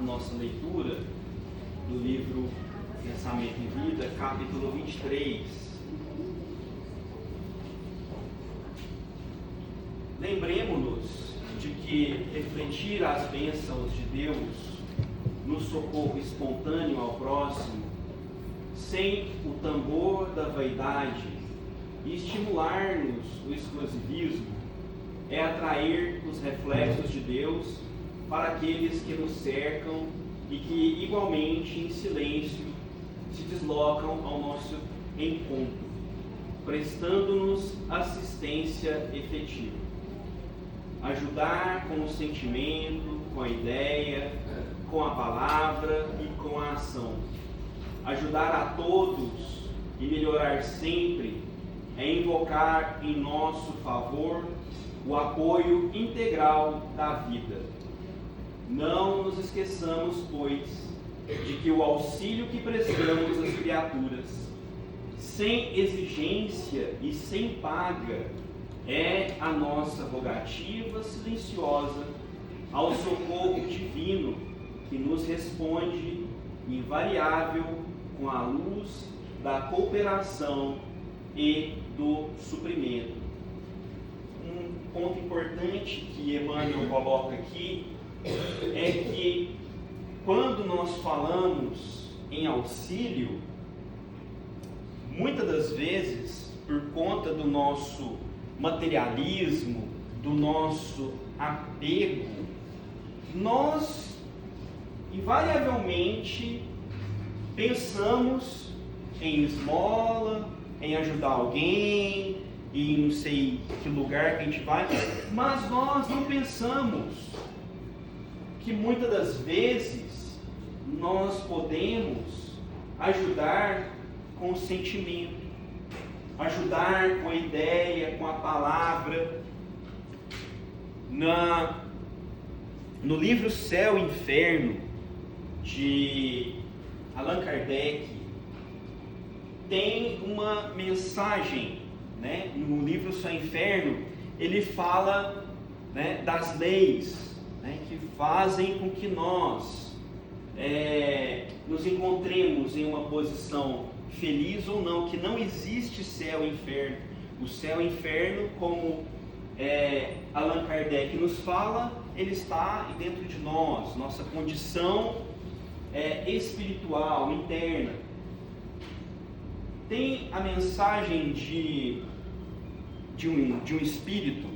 a nossa leitura do livro Pensamento em Vida, capítulo 23. Lembremos-nos de que refletir as bênçãos de Deus no socorro espontâneo ao próximo, sem o tambor da vaidade, e estimular-nos o exclusivismo, é atrair os reflexos de Deus para aqueles que nos cercam e que, igualmente, em silêncio, se deslocam ao nosso encontro, prestando-nos assistência efetiva. Ajudar com o sentimento, com a ideia, com a palavra e com a ação. Ajudar a todos e melhorar sempre é invocar em nosso favor o apoio integral da vida. Não nos esqueçamos, pois, de que o auxílio que prestamos às criaturas, sem exigência e sem paga, é a nossa rogativa silenciosa ao socorro divino que nos responde invariável com a luz da cooperação e do suprimento. Um ponto importante que Emmanuel coloca aqui é que quando nós falamos em auxílio, muitas das vezes, por conta do nosso materialismo, do nosso apego, nós invariavelmente pensamos em esmola, em ajudar alguém, em não sei que lugar que a gente vai, mas nós não pensamos que muitas das vezes nós podemos ajudar com o sentimento, ajudar com a ideia, com a palavra. No livro Céu e Inferno, de Allan Kardec, tem uma mensagem, né? No livro Céu e Inferno, ele fala, né, das leis, né, que fazem com que nós nos encontremos em uma posição feliz ou não, que não existe céu e inferno. O céu e inferno, como Allan Kardec nos fala, ele está dentro de nós, nossa condição espiritual, interna. Tem a mensagem de um espírito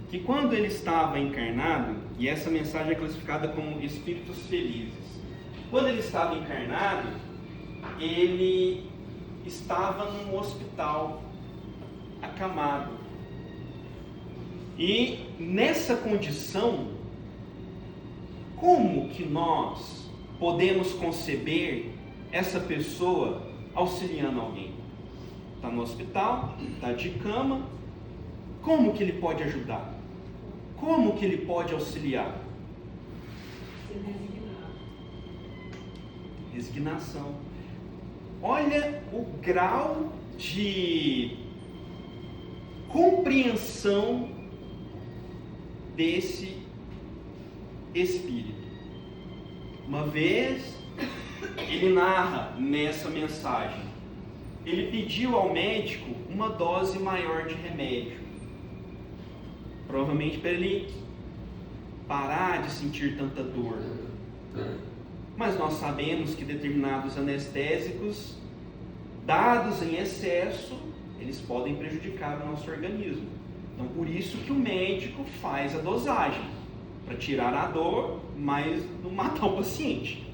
que, quando ele estava encarnado, e essa mensagem é classificada como espíritos felizes, quando ele estava encarnado, ele estava num hospital, acamado. E nessa condição, como que nós podemos conceber essa pessoa auxiliando alguém? Está no hospital, está de cama, como que ele pode ajudar? Como que ele pode auxiliar? Resignação. Olha o grau de compreensão desse espírito. Uma vez, ele narra nessa mensagem, ele pediu ao médico uma dose maior de remédio, provavelmente para ele parar de sentir tanta dor. Mas nós sabemos que determinados anestésicos, dados em excesso, eles podem prejudicar o nosso organismo. Então, por isso que o médico faz a dosagem, para tirar a dor, mas não matar o paciente.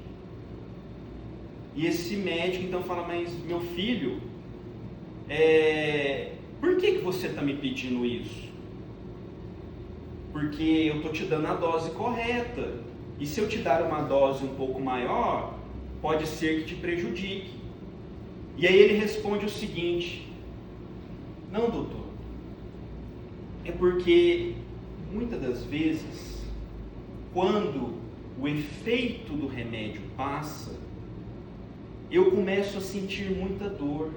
E esse médico então fala, mas meu filho, por que você está me pedindo isso? Porque eu estou te dando a dose correta. E se eu te dar uma dose um pouco maior, pode ser que te prejudique. E aí ele responde o seguinte: não, doutor, é porque muitas das vezes, quando o efeito do remédio passa, eu começo a sentir muita dor.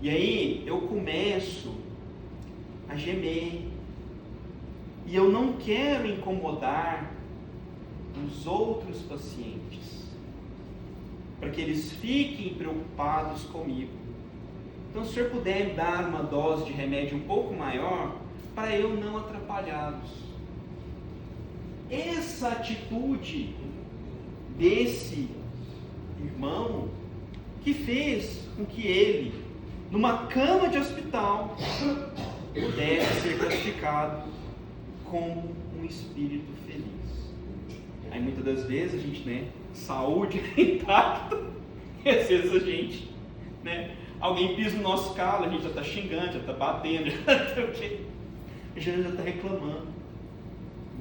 E aí eu começo a gemer. E eu não quero incomodar os outros pacientes, para que eles fiquem preocupados comigo. Então, se o senhor puder me dar uma dose de remédio um pouco maior, para eu não atrapalhá-los. Essa atitude desse irmão que fez com que ele, numa cama de hospital, pudesse ser classificado como um espírito feliz. Aí muitas das vezes a gente, saúde intacta, e às vezes a gente, alguém pisa no nosso calo, a gente já está xingando, já está batendo, já está reclamando.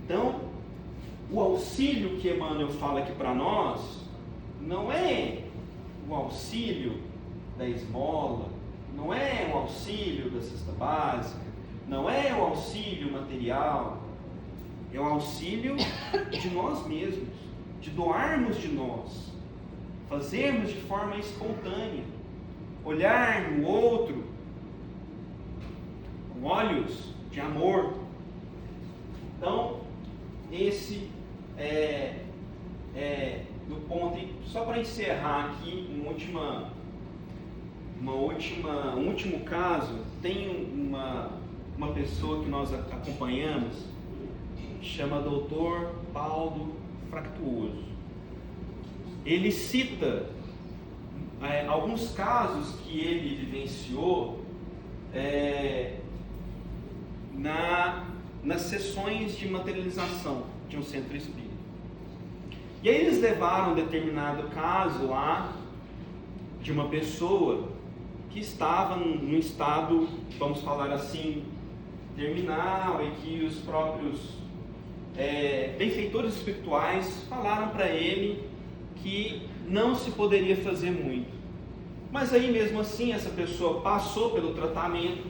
Então, o auxílio que Emmanuel fala aqui para nós, não é o auxílio da esmola, não é o auxílio da cesta básica, não é o auxílio material, é o auxílio de nós mesmos, de doarmos de nós, fazermos de forma espontânea, olhar no outro com olhos de amor. Então, esse do ponto. Só para encerrar aqui, um último caso. Tem uma pessoa que nós acompanhamos, chama Dr. Paulo Fractuoso. Ele cita alguns casos que ele vivenciou nas sessões de materialização de um centro espírita. E aí eles levaram um determinado caso lá de uma pessoa que estava num estado, vamos falar assim, terminal, e que os próprios benfeitores espirituais falaram para ele que não se poderia fazer muito. Mas aí mesmo assim essa pessoa passou pelo tratamento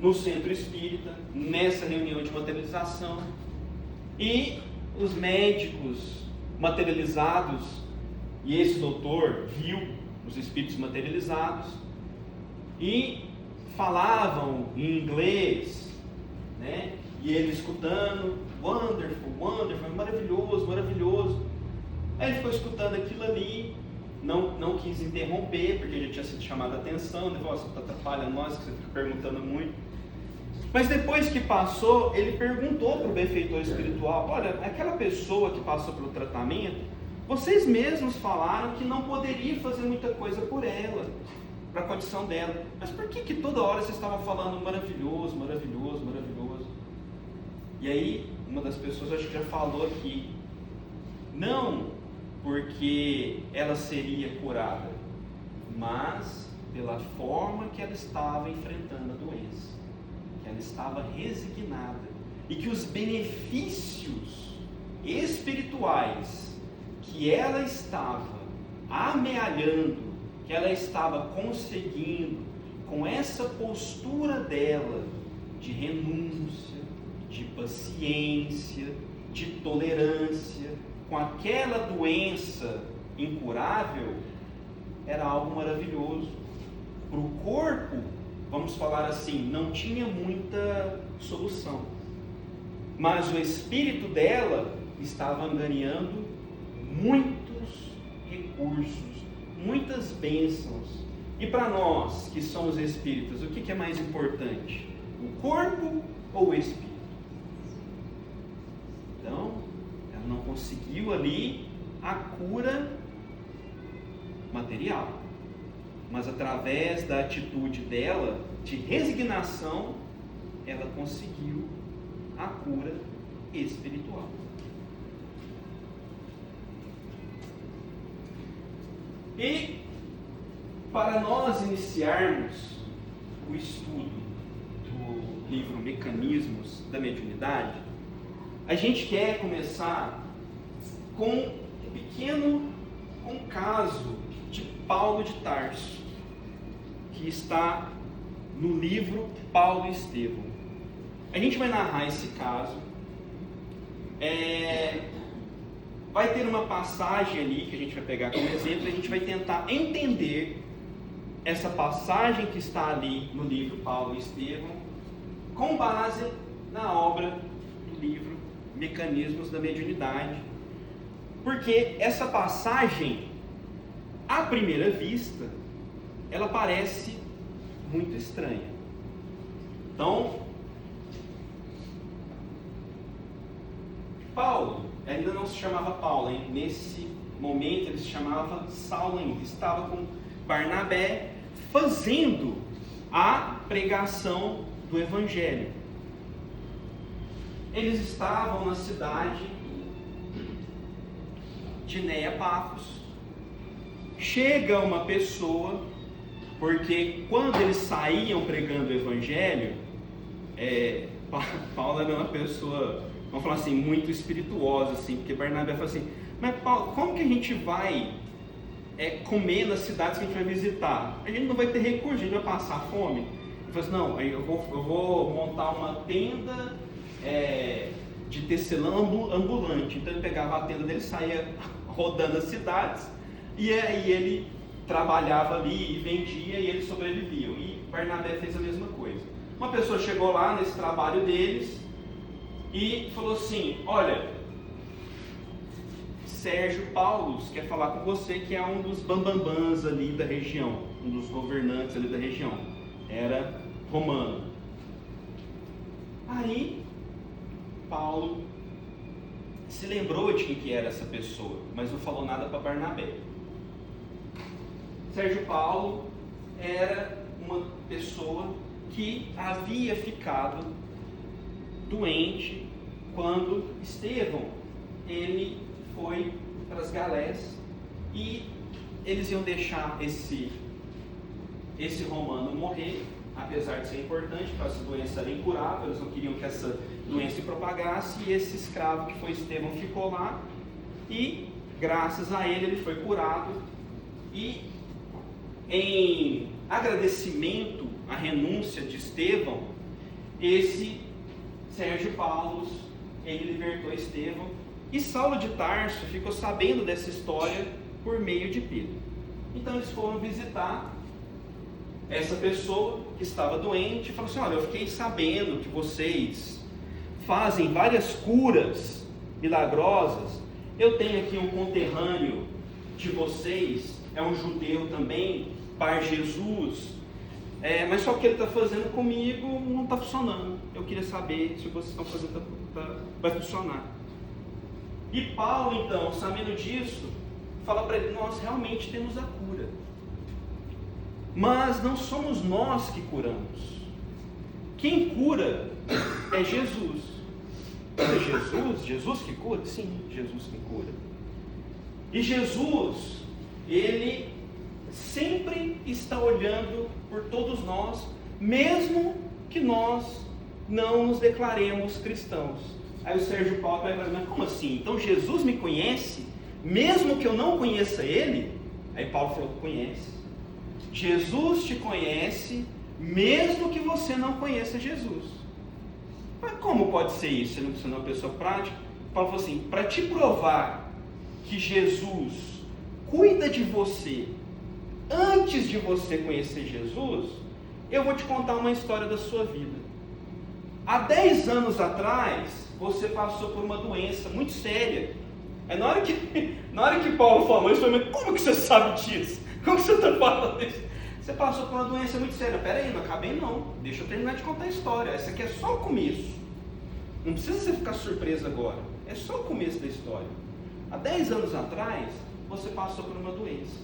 no centro espírita, nessa reunião de materialização, e os médicos materializados, e esse doutor viu os espíritos materializados, e falavam em inglês, e ele escutando, wonderful, wonderful, maravilhoso, maravilhoso. Aí ele ficou escutando aquilo ali, não quis interromper, porque já tinha sido chamado a atenção, ele falou: você está atrapalhando nós, que você fica perguntando muito. Mas depois que passou, ele perguntou para o benfeitor espiritual: olha, aquela pessoa que passou pelo tratamento, vocês mesmos falaram que não poderia fazer muita coisa por ela, para a condição dela, mas por que toda hora vocês estavam falando maravilhoso, maravilhoso, maravilhoso? E aí, uma das pessoas, acho que já falou aqui, não porque ela seria curada, mas pela forma que ela estava enfrentando a doença, que ela estava resignada, e que os benefícios espirituais que ela estava amealhando, que ela estava conseguindo com essa postura dela de renúncia, de paciência, de tolerância com aquela doença incurável, era algo maravilhoso. Para o corpo, vamos falar assim, não tinha muita solução, mas o espírito dela estava angariando muitos recursos, muitas bênçãos. E para nós que somos espíritas, o que é mais importante? O corpo ou o espírito? Então, ela não conseguiu ali a cura material, mas através da atitude dela de resignação, ela conseguiu a cura espiritual. E para nós iniciarmos o estudo do livro Mecanismos da Mediunidade, a gente quer começar com um caso de Paulo de Tarso, que está no livro Paulo e Estevão. A gente vai narrar esse caso. Vai ter uma passagem ali que a gente vai pegar como exemplo, e a gente vai tentar entender essa passagem que está ali no livro Paulo e Estevão, com base na obra do livro mecanismos da mediunidade. Porque essa passagem, à primeira vista, ela parece muito estranha. Então, Paulo, ainda não se chamava Paulo, hein? Nesse momento ele se chamava Saulo ainda, estava com Barnabé fazendo a pregação do Evangelho. Eles estavam na cidade de Neapafos. Chega uma pessoa, porque quando eles saíam pregando o Evangelho, Paulo era uma pessoa, vamos falar assim, muito espirituosa, assim, porque Barnabé falou assim, mas Paulo, como que a gente vai comer nas cidades que a gente vai visitar? A gente não vai ter recurso, a gente vai passar fome. Ele falou assim, não, eu vou montar uma tenda de tecelã ambulante. Então ele pegava a tenda dele, saía rodando as cidades, e aí ele trabalhava ali e vendia, e eles sobreviviam. E Barnabé fez a mesma coisa. Uma pessoa chegou lá nesse trabalho deles e falou assim, olha, Sérgio Paulus quer falar com você, que é um dos bambambãs ali da região, um dos governantes ali da região, era romano. Aí Paulo se lembrou de quem que era essa pessoa, mas não falou nada para Barnabé. Sérgio Paulo era uma pessoa que havia ficado doente quando Estevão, ele foi para as galés e eles iam deixar esse romano morrer, apesar de ser importante, porque essa doença era incurável, eles não queriam que essa doença se propagasse, e esse escravo que foi Estevão ficou lá, e graças a ele foi curado, e em agradecimento à renúncia de Estevão, esse Sérgio Paulus, ele libertou Estevão, e Saulo de Tarso ficou sabendo dessa história por meio de Pedro. Então eles foram visitar essa pessoa que estava doente e falou assim, olha, eu fiquei sabendo que vocês fazem várias curas milagrosas, eu tenho aqui um conterrâneo de vocês, é um judeu também, Bar Jesus, mas só o que ele está fazendo comigo não está funcionando, eu queria saber se vocês estão fazendo, vai funcionar. E Paulo, então, sabendo disso, fala para ele, nós realmente temos a cura, mas não somos nós que curamos. Quem cura é Jesus. É Jesus que cura? Sim, Jesus que cura. E Jesus, ele sempre está olhando por todos nós, mesmo que nós não nos declaremos cristãos. Aí o Sérgio Paulo pergunta, mas como assim? Então Jesus me conhece, mesmo que eu não conheça ele? Aí Paulo falou, conhece. Jesus te conhece, mesmo que você não conheça Jesus. Mas como pode ser isso? Você não é uma pessoa prática? Paulo falou assim, para te provar que Jesus cuida de você antes de você conhecer Jesus, eu vou te contar uma história da sua vida. Há 10 anos atrás, você passou por uma doença muito séria. Na hora que Paulo falou isso, eu falei, como que você sabe disso? Como que você está falando isso? Você passou por uma doença muito séria. Pera aí, não acabei não. Deixa eu terminar de contar a história. Essa aqui é só o começo. Não precisa você ficar surpreso agora. É só o começo da história. Há 10 anos atrás, você passou por uma doença.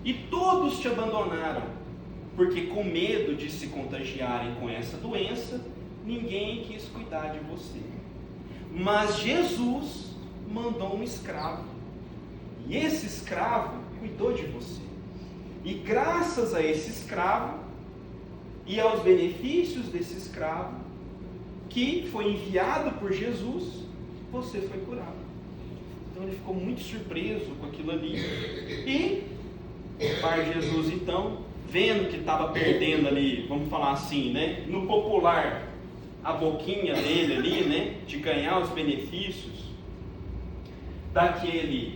E todos te abandonaram, porque com medo de se contagiarem com essa doença, ninguém quis cuidar de você. Mas Jesus mandou um escravo. E esse escravo cuidou de você. E graças a esse escravo e aos benefícios desse escravo, que foi enviado por Jesus, você foi curado. Então ele ficou muito surpreso com aquilo ali. E o Pai Jesus, então, vendo que estava perdendo ali, vamos falar assim, né, no popular, a boquinha dele ali, né, de ganhar os benefícios daquela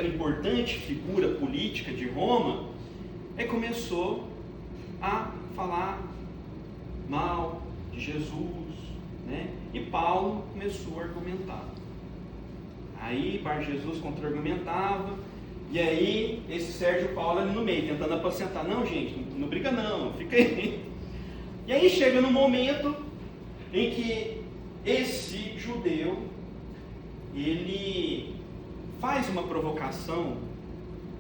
importante figura política de Roma, começou a falar mal de Jesus, né? E Paulo começou a argumentar. Aí Bar Jesus contra-argumentava, e aí esse Sérgio Paulo ali no meio, tentando apacentar. Não, gente, não briga não, fica aí. E aí chega no momento em que esse judeu, ele faz uma provocação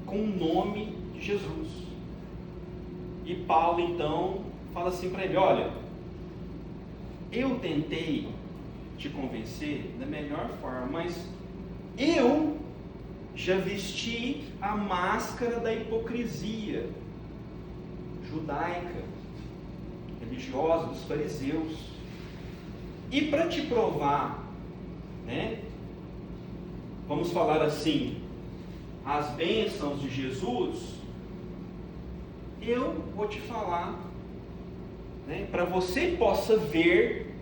com o nome de Jesus. E Paulo então fala assim para ele: olha, eu tentei te convencer da melhor forma, mas eu já vesti a máscara da hipocrisia judaica, religiosa, dos fariseus. E para te provar, né, vamos falar assim, as bênçãos de Jesus, eu vou te falar, né, para você possa ver,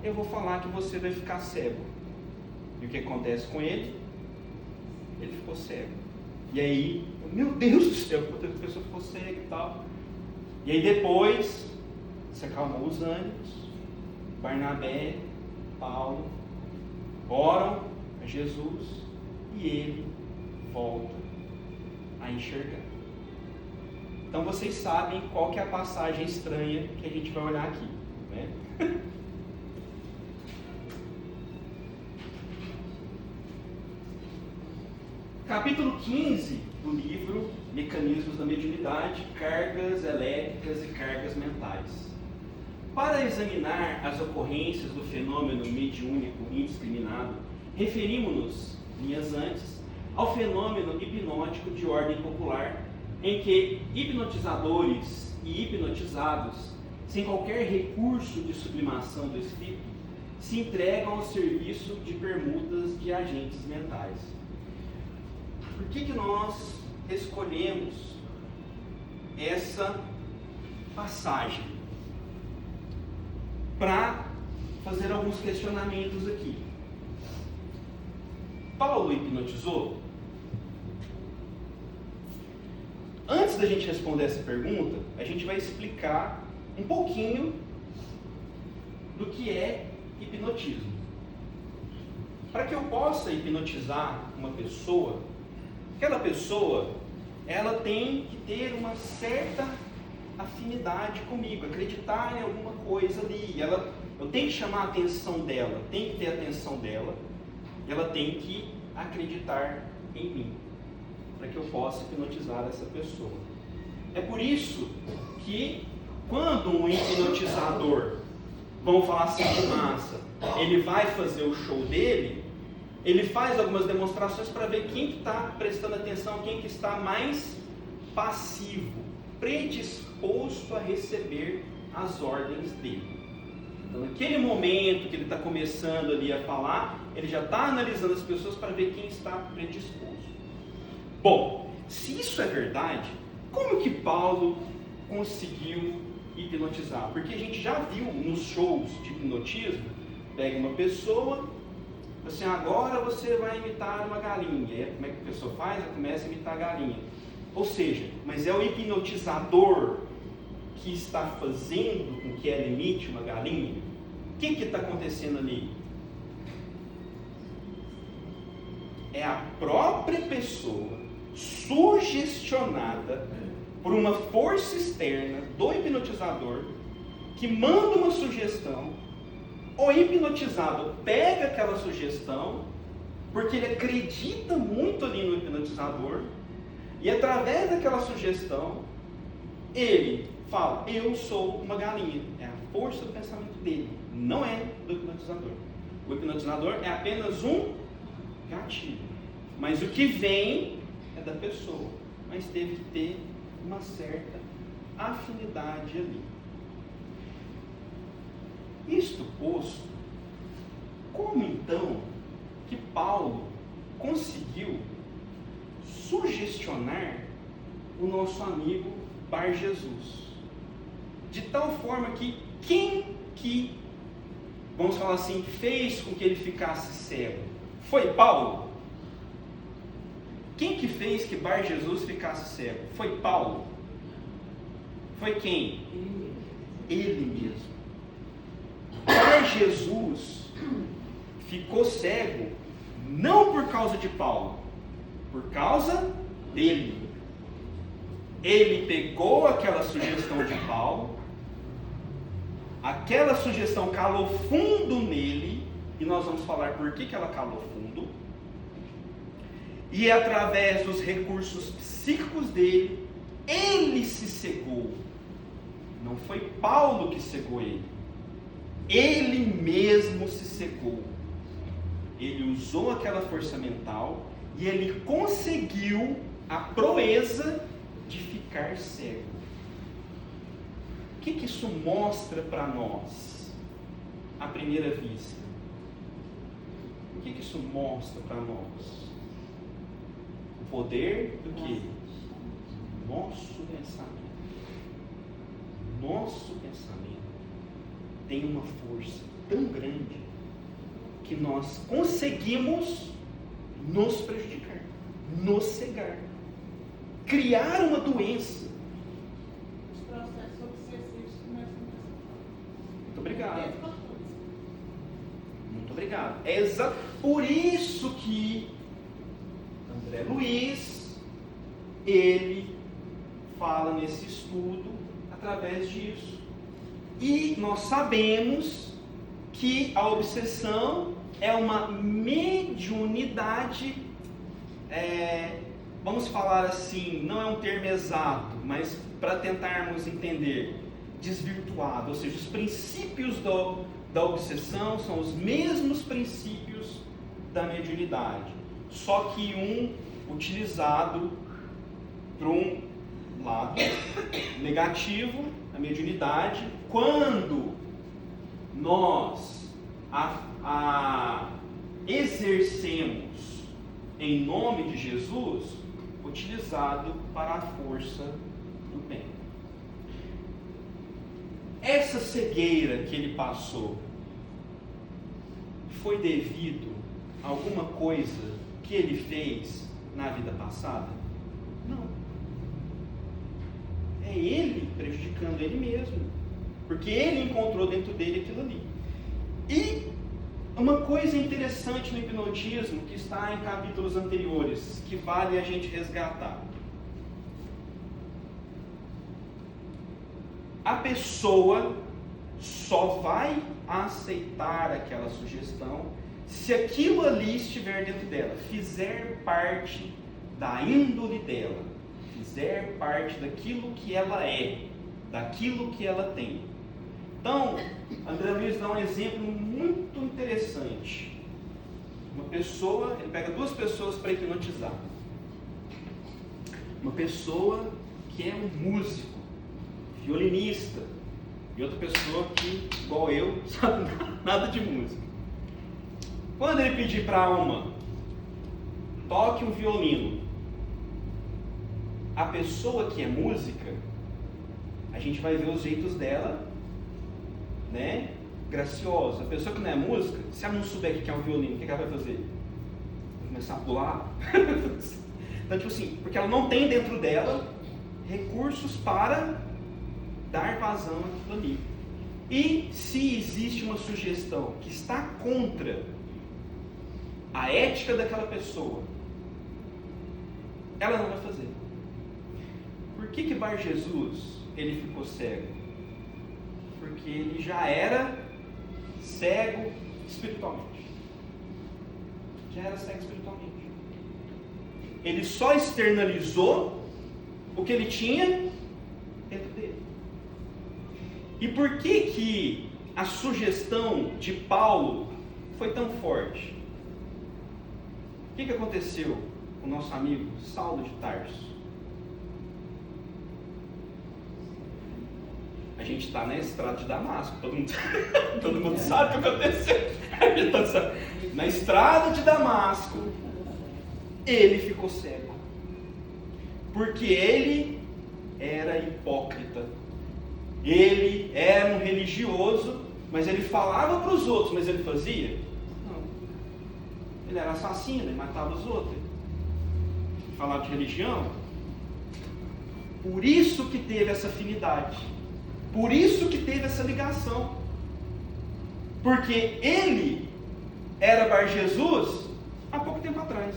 eu vou falar que você vai ficar cego. E o que acontece com ele? Ele ficou cego. E aí, meu Deus do céu, a pessoa ficou cega e tal. E aí depois, se acalmou os ânimos, Barnabé, Paulo, oram a Jesus e ele volta a enxergar. Então vocês sabem qual que é a passagem estranha que a gente vai olhar aqui, né? Capítulo 15 do livro Mecanismos da Mediunidade, Cargas Elétricas e Cargas Mentais. Para examinar as ocorrências do fenômeno mediúnico indiscriminado, referimos-nos, linhas antes, ao fenômeno hipnótico de ordem popular, em que hipnotizadores e hipnotizados, sem qualquer recurso de sublimação do espírito, se entregam ao serviço de permutas de agentes mentais. Por que nós escolhemos essa passagem? Para fazer alguns questionamentos aqui. Paulo hipnotizou? Antes da gente responder essa pergunta, a gente vai explicar um pouquinho do que é hipnotismo. Para que eu possa hipnotizar uma pessoa, aquela pessoa, ela tem que ter uma certa afinidade comigo, acreditar em alguma coisa ali. Eu tenho que chamar a atenção dela, tem que ter a atenção dela, ela tem que acreditar em mim, para que eu possa hipnotizar essa pessoa. É por isso que quando um hipnotizador, vamos falar assim de massa, ele vai fazer o show dele, ele faz algumas demonstrações para ver quem que está prestando atenção, quem que está mais passivo, predisposto a receber as ordens dele. Então, naquele momento que ele está começando ali a falar, ele já está analisando as pessoas para ver quem está predisposto. Bom, se isso é verdade, como que Paulo conseguiu hipnotizar? Porque a gente já viu nos shows de hipnotismo, pega uma pessoa, assim, agora você vai imitar uma galinha. E aí, como é que a pessoa faz? Ela começa a imitar a galinha. Ou seja, mas é o hipnotizador que está fazendo com que ela imite uma galinha? O que está acontecendo ali? É a própria pessoa sugestionada por uma força externa do hipnotizador que manda uma sugestão. O hipnotizado pega aquela sugestão porque ele acredita muito ali no hipnotizador e através daquela sugestão ele fala: eu sou uma galinha. É a força do pensamento dele, não é do hipnotizador. O hipnotizador é apenas um gatilho, mas o que vem é da pessoa, mas teve que ter uma certa afinidade ali. Isto posto, como então que Paulo conseguiu sugestionar o nosso amigo Bar Jesus? De tal forma que quem que, vamos falar assim, fez com que ele ficasse cego? Foi Paulo? Quem que fez que Bar Jesus ficasse cego? Foi Paulo? Foi quem? Ele mesmo. Mas Jesus ficou cego não por causa de Paulo, por causa dele. Ele pegou aquela sugestão de Paulo, aquela sugestão calou fundo nele, e nós vamos falar por que ela calou fundo, e através dos recursos psíquicos dele, ele se cegou. Não foi Paulo que cegou ele, ele mesmo se cegou. Ele usou aquela força mental e ele conseguiu a proeza de ficar cego. O que isso mostra para nós à primeira vista? O que isso mostra para nós? O poder do quê? Nosso pensamento. Nosso pensamento tem uma força tão grande que nós conseguimos nos prejudicar, nos cegar, criar uma doença. Os processos obsessivos começam a Muito obrigado. Muito obrigado. É por isso que André Luiz, ele fala nesse estudo através disso. E nós sabemos que a obsessão é uma mediunidade, vamos falar assim, não é um termo exato, mas para tentarmos entender, desvirtuado. Ou seja, os princípios da obsessão são os mesmos princípios da mediunidade, só que um utilizado para um lado negativo, a mediunidade, quando nós a exercemos em nome de Jesus, utilizado para a força do bem. Essa cegueira que ele passou foi devido a alguma coisa que ele fez na vida passada? Não. É ele prejudicando ele mesmo, porque ele encontrou dentro dele aquilo ali. E uma coisa interessante no hipnotismo, que está em capítulos anteriores, que vale a gente resgatar. A pessoa só vai aceitar aquela sugestão se aquilo ali estiver dentro dela, fizer parte da índole dela, fizer parte daquilo que ela é, daquilo que ela tem. Então, André Luiz dá um exemplo muito interessante. Uma pessoa, ele pega duas pessoas para hipnotizar. Uma pessoa que é um músico, violinista, e outra pessoa que, igual eu, sabe nada de música. Quando ele pedir para uma, toque um violino, a pessoa que é música, a gente vai ver os jeitos dela, né, graciosa. A pessoa que não é música, se ela não souber o que é um violino, o que ela vai fazer? Vai começar a pular. Então, tipo assim, porque ela não tem dentro dela recursos para dar vazão àquilo ali. E se existe uma sugestão que está contra a ética daquela pessoa, ela não vai fazer. Por que Bar Jesus ele ficou cego? Porque ele já era cego espiritualmente. Já era cego espiritualmente. Ele só externalizou o que ele tinha dentro dele. E por que a sugestão de Paulo foi tão forte? O que aconteceu com o nosso amigo Saulo de Tarso? A gente está na estrada de Damasco, todo mundo sabe o que aconteceu. Na estrada de Damasco, ele ficou cego, porque ele era hipócrita, ele era um religioso, mas ele falava para os outros, mas ele fazia? Não. Ele era assassino, ele matava os outros, ele falava de religião. Por isso que teve essa afinidade, por isso que teve essa ligação. Porque ele era Bar Jesus há pouco tempo atrás.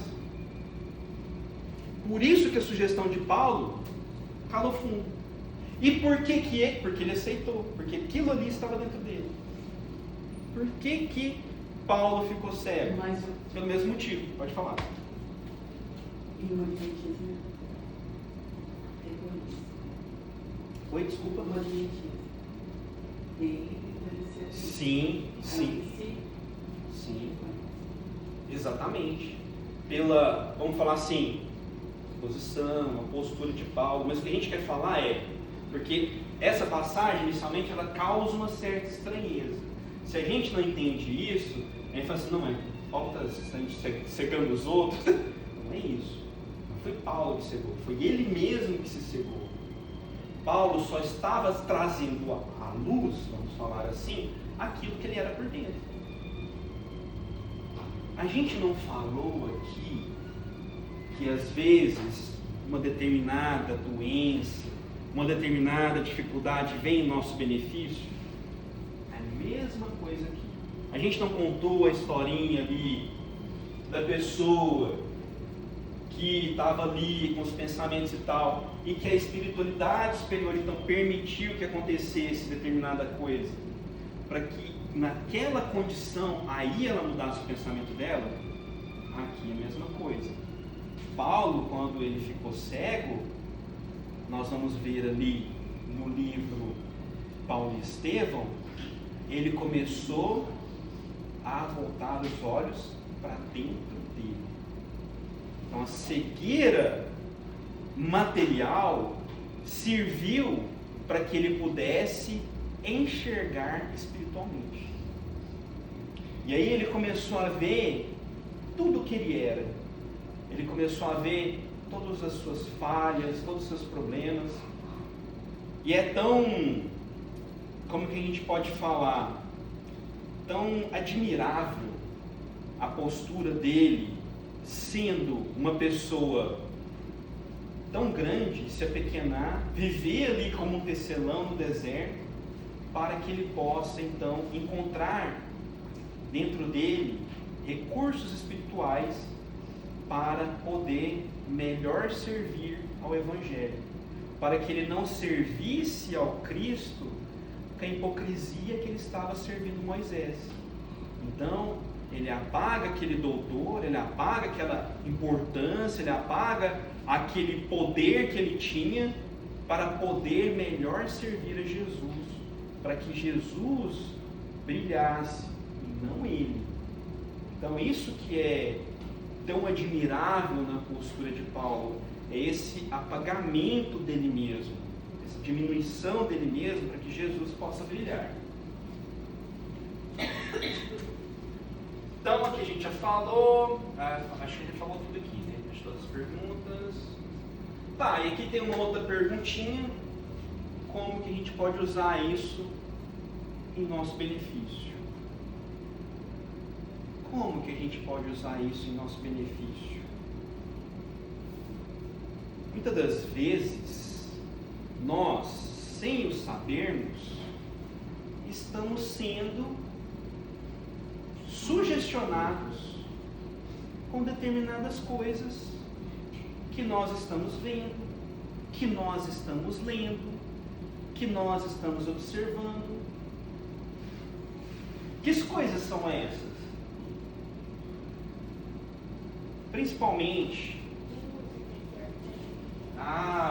Por isso que a sugestão de Paulo calou fundo. E por que que é? Porque ele aceitou. Porque aquilo ali estava dentro dele. Por que Paulo ficou cego? Mas, Pelo mesmo motivo. Pode falar. e o Adventismo? Egoísmo. Oi, desculpa. O Adventismo. Ele ser. Sim, sim, Aí, sim. Exatamente. Pela, vamos falar assim, posição, a postura de Paulo. Mas o que a gente quer falar é, porque essa passagem, inicialmente, ela causa uma certa estranheza. Se a gente não entende isso, a gente fala assim, não é, Paulo está cegando os outros. Não é isso. Não foi Paulo que cegou, foi ele mesmo que se cegou. Paulo só estava trazendo à luz, vamos falar assim, aquilo que ele era por dentro. A gente não falou aqui que às vezes uma determinada doença, uma determinada dificuldade vem em nosso benefício? É a mesma coisa aqui. A gente não contou a historinha ali da pessoa que estava ali com os pensamentos e tal, e que a espiritualidade superior então permitiu que acontecesse determinada coisa, para que naquela condição aí ela mudasse o pensamento dela. Aqui é a mesma coisa. Paulo, quando ele ficou cego, nós vamos ver ali no livro Paulo e Estevão, ele começou a voltar os olhos para dentro dele. Então a cegueira material serviu para que ele pudesse enxergar espiritualmente. E aí ele começou a ver tudo o que ele era. Ele começou a ver todas as suas falhas, todos os seus problemas. E é tão, como que a gente pode falar, tão admirável a postura dele, sendo uma pessoa tão grande, se apequenar, viver ali como um tecelão no deserto, para que ele possa então encontrar dentro dele recursos espirituais para poder melhor servir ao Evangelho, para que ele não servisse ao Cristo com a hipocrisia que ele estava servindo Moisés. Então, ele apaga aquele doutor, ele apaga aquela importância, ele apaga aquele poder que ele tinha para poder melhor servir a Jesus, para que Jesus brilhasse e não ele. Então, isso que é tão admirável na postura de Paulo, é esse apagamento dele mesmo, essa diminuição dele mesmo, para que Jesus possa brilhar. Então, aqui a gente já falou, acho que a gente falou tudo aqui, né? De todas as perguntas. Tá, e aqui tem uma outra perguntinha, como que a gente pode usar isso em nosso benefício? Como que a gente pode usar isso em nosso benefício? Muitas das vezes, nós, sem o sabermos, estamos sendo sugestionados com determinadas coisas que nós estamos vendo, que nós estamos lendo, que nós estamos observando. Que coisas são essas? Principalmente,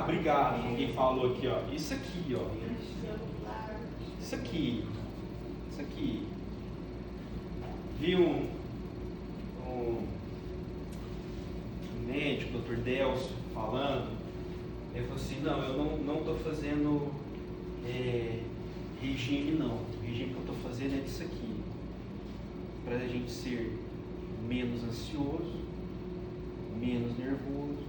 obrigado, alguém falou aqui, ó, isso aqui, ó, isso aqui, vi um médico, Dr. Delcio, falando, ele falou assim, não, eu não estou fazendo regime não, o regime que eu estou fazendo é disso aqui, para a gente ser menos ansioso, menos nervoso,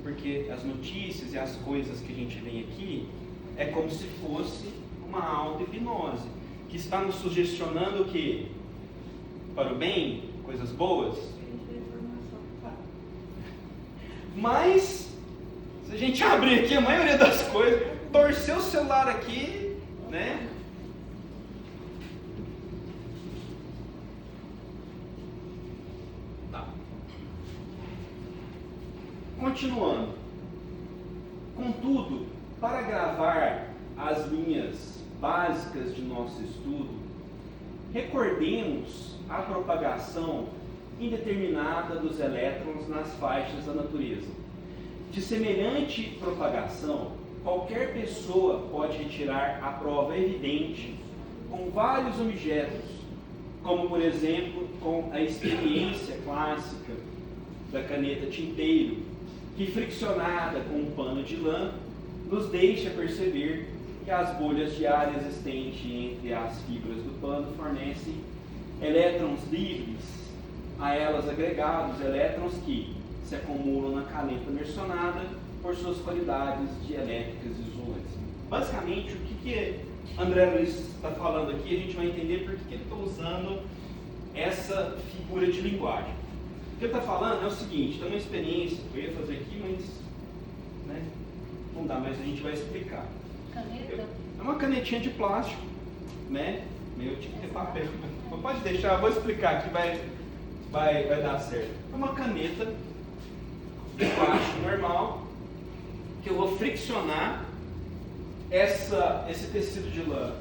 porque as notícias e as coisas que a gente vê aqui é como se fosse uma auto-hipnose, que está nos sugestionando o quê? Para o bem, coisas boas. Mas, se a gente abrir aqui a maioria das coisas, torcer o celular aqui, né? Tá. Continuando. Contudo, para gravar as linhas básicas de nosso estudo, recordemos a propagação indeterminada dos elétrons nas faixas da natureza. De semelhante propagação, qualquer pessoa pode retirar a prova evidente com vários objetos, como por exemplo com a experiência clássica da caneta tinteiro, que friccionada com um pano de lã, nos deixa perceber que as bolhas de ar existentes entre as fibras do pano fornecem elétrons livres, a elas agregados elétrons que se acumulam na caneta mersonada por suas qualidades dielétricas isolantes. Basicamente, o que André Luiz está falando aqui, a gente vai entender por que ele está usando essa figura de linguagem. O que ele está falando é o seguinte: tem uma experiência que eu ia fazer aqui, mas né, não dá, mas a gente vai explicar. Caneta? É uma canetinha de plástico, né? Meio tipo de papel. Mas pode deixar, eu vou explicar que vai dar certo. É uma caneta de plástico normal que eu vou friccionar esse tecido de lã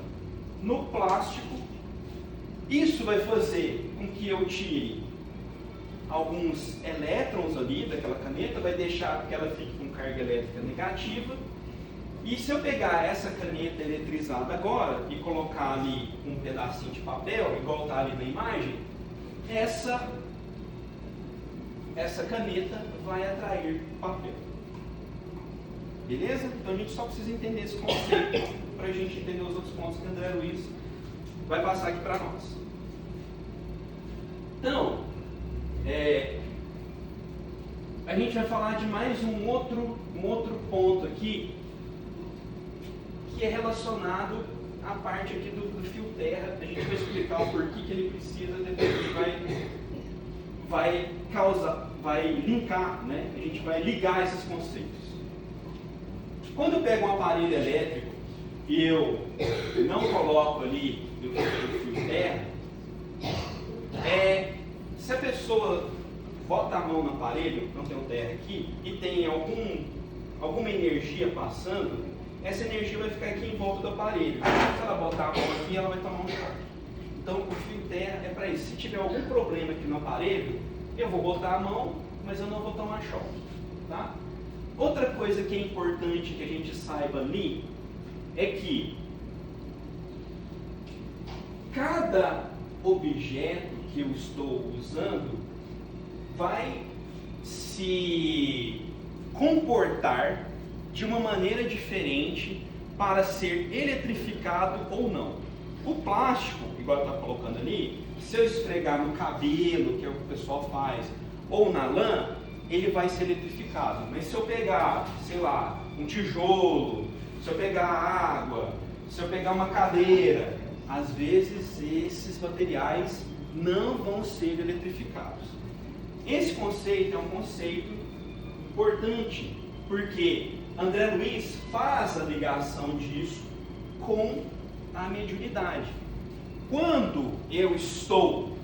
no plástico. Isso vai fazer com que eu tire alguns elétrons ali daquela caneta, vai deixar que ela fique com carga elétrica negativa. E se eu pegar essa caneta eletrizada agora e colocar ali um pedacinho de papel, igual está ali na imagem, essa caneta vai atrair papel. Beleza? Então a gente só precisa entender esse conceito para a gente entender os outros pontos que o André Luiz vai passar aqui para nós. Então, a gente vai falar de mais um outro ponto aqui, que é relacionado à parte aqui do fio terra. A gente vai explicar o porquê que ele precisa, depois a gente vai linkar, né? A gente vai ligar esses conceitos. Quando eu pego um aparelho elétrico e eu não coloco ali o fio terra, se a pessoa bota a mão no aparelho, não tem o terra aqui, e tem alguma energia passando, essa energia vai ficar aqui em volta do aparelho. Se ela botar a mão aqui, ela vai tomar um choque. Então o fio terra é para isso. Se tiver algum problema aqui no aparelho, eu vou botar a mão, mas eu não vou tomar choque. Tá? Outra coisa que é importante que a gente saiba ali é que cada objeto que eu estou usando vai se comportar de uma maneira diferente para ser eletrificado ou não. O plástico, igual está colocando ali, se eu esfregar no cabelo, que é o que o pessoal faz, ou na lã, ele vai ser eletrificado. Mas se eu pegar, sei lá, um tijolo, se eu pegar água, se eu pegar uma cadeira, às vezes esses materiais não vão ser eletrificados. Esse conceito é um conceito importante, porque André Luiz faz a ligação disso com a mediunidade. Quando eu estou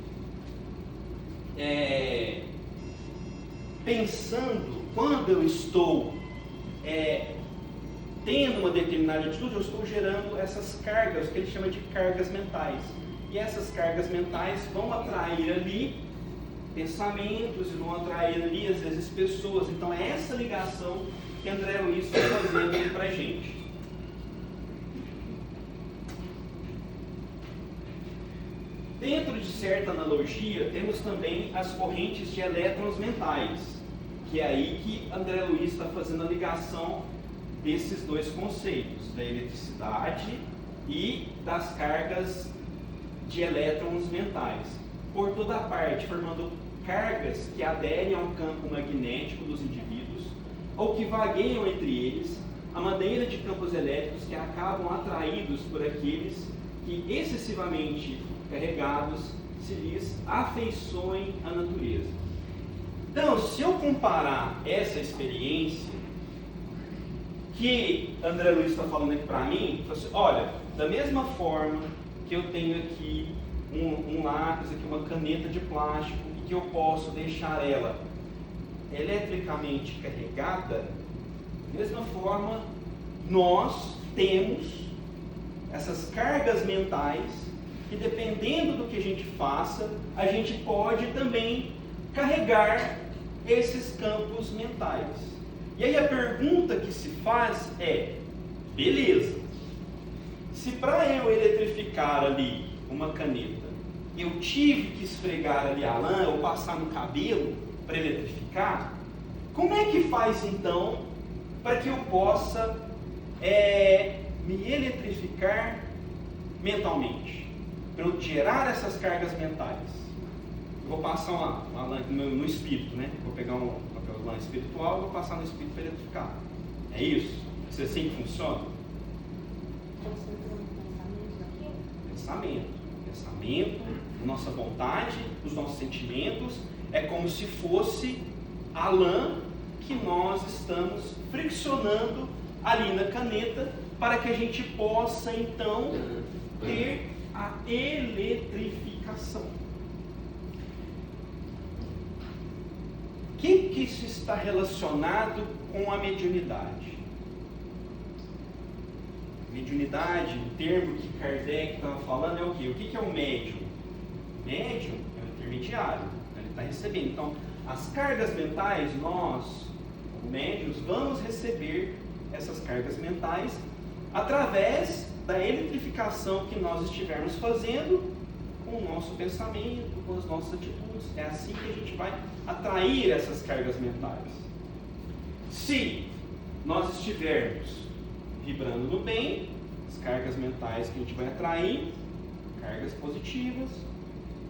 pensando, quando eu estou tendo uma determinada atitude, eu estou gerando essas cargas, que ele chama de cargas mentais. E essas cargas mentais vão atrair ali pensamentos e vão atrair ali, às vezes, pessoas. Então é essa ligação que André Luiz está fazendo aí para a gente. Dentro de certa analogia, temos também as correntes de elétrons mentais, que é aí que André Luiz está fazendo a ligação desses dois conceitos, da eletricidade e das cargas de elétrons mentais, por toda a parte, formando cargas que aderem ao campo magnético dos indivíduos ou que vagueiam entre eles, a maneira de campos elétricos que acabam atraídos por aqueles que excessivamente carregados se lhes afeiçoem à natureza. Então, se eu comparar essa experiência que André Luiz está falando aqui para mim, olha, da mesma forma que eu tenho aqui um lápis, aqui uma caneta de plástico, e que eu posso deixar ela eletricamente carregada, da mesma forma, nós temos essas cargas mentais que, dependendo do que a gente faça, a gente pode também carregar esses campos mentais. E aí a pergunta que se faz é: beleza, se para eu eletrificar ali uma caneta, eu tive que esfregar ali a lã ou passar no cabelo para eletrificar, como é que faz então para que eu possa me eletrificar mentalmente? Para eu gerar essas cargas mentais. Eu vou passar uma lã no espírito, né? Vou pegar uma lã espiritual e vou passar no espírito para eletrificar. É isso? Isso assim que funciona? Pensamento, nossa vontade, os nossos sentimentos, é como se fosse a lã que nós estamos friccionando ali na caneta para que a gente possa então ter a eletrificação. O que isso está relacionado com a mediunidade? Mediunidade, o termo que Kardec estava falando é o quê? O que é o médium? Médium é o intermediário, ele está recebendo. Então, as cargas mentais, nós, como médiuns, vamos receber essas cargas mentais através da eletrificação que nós estivermos fazendo com o nosso pensamento, com as nossas atitudes. É assim que a gente vai atrair essas cargas mentais. Se nós estivermos vibrando no bem, as cargas mentais que a gente vai atrair, cargas positivas.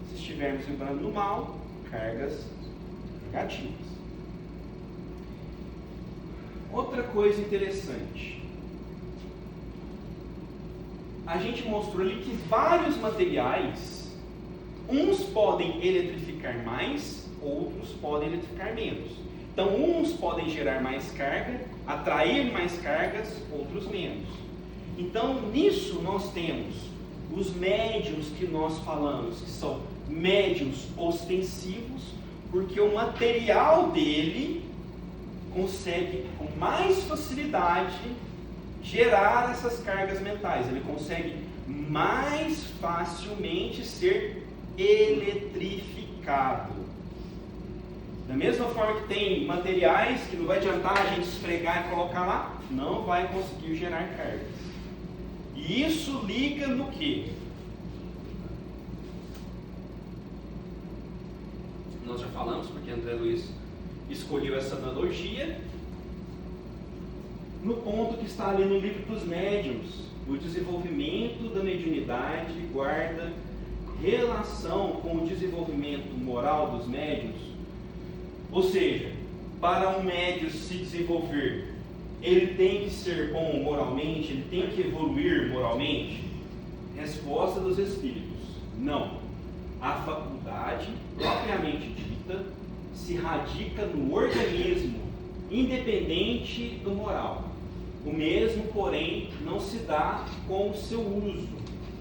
Se estivermos vibrando no mal, cargas negativas. Outra coisa interessante. A gente mostrou ali que vários materiais, uns podem eletrificar mais, outros podem eletrificar menos. Então, uns podem gerar mais carga, atrair mais cargas, outros menos. Então, nisso nós temos os médiuns que nós falamos, que são médiuns ostensivos, porque o material dele consegue com mais facilidade gerar essas cargas mentais. Ele consegue mais facilmente ser eletrificado. Da mesma forma que tem materiais que não vai adiantar a gente esfregar e colocar lá, não vai conseguir gerar cargas. E isso liga no quê? Nós já falamos, porque André Luiz escolheu essa analogia, no ponto que está ali no livro dos médiuns. O desenvolvimento da mediunidade guarda relação com o desenvolvimento moral dos médiuns. Ou seja, para um médium se desenvolver, ele tem que ser bom moralmente, ele tem que evoluir moralmente? Resposta dos espíritos: não. A faculdade, propriamente dita, se radica no organismo, independente do moral. O mesmo, porém, não se dá com o seu uso,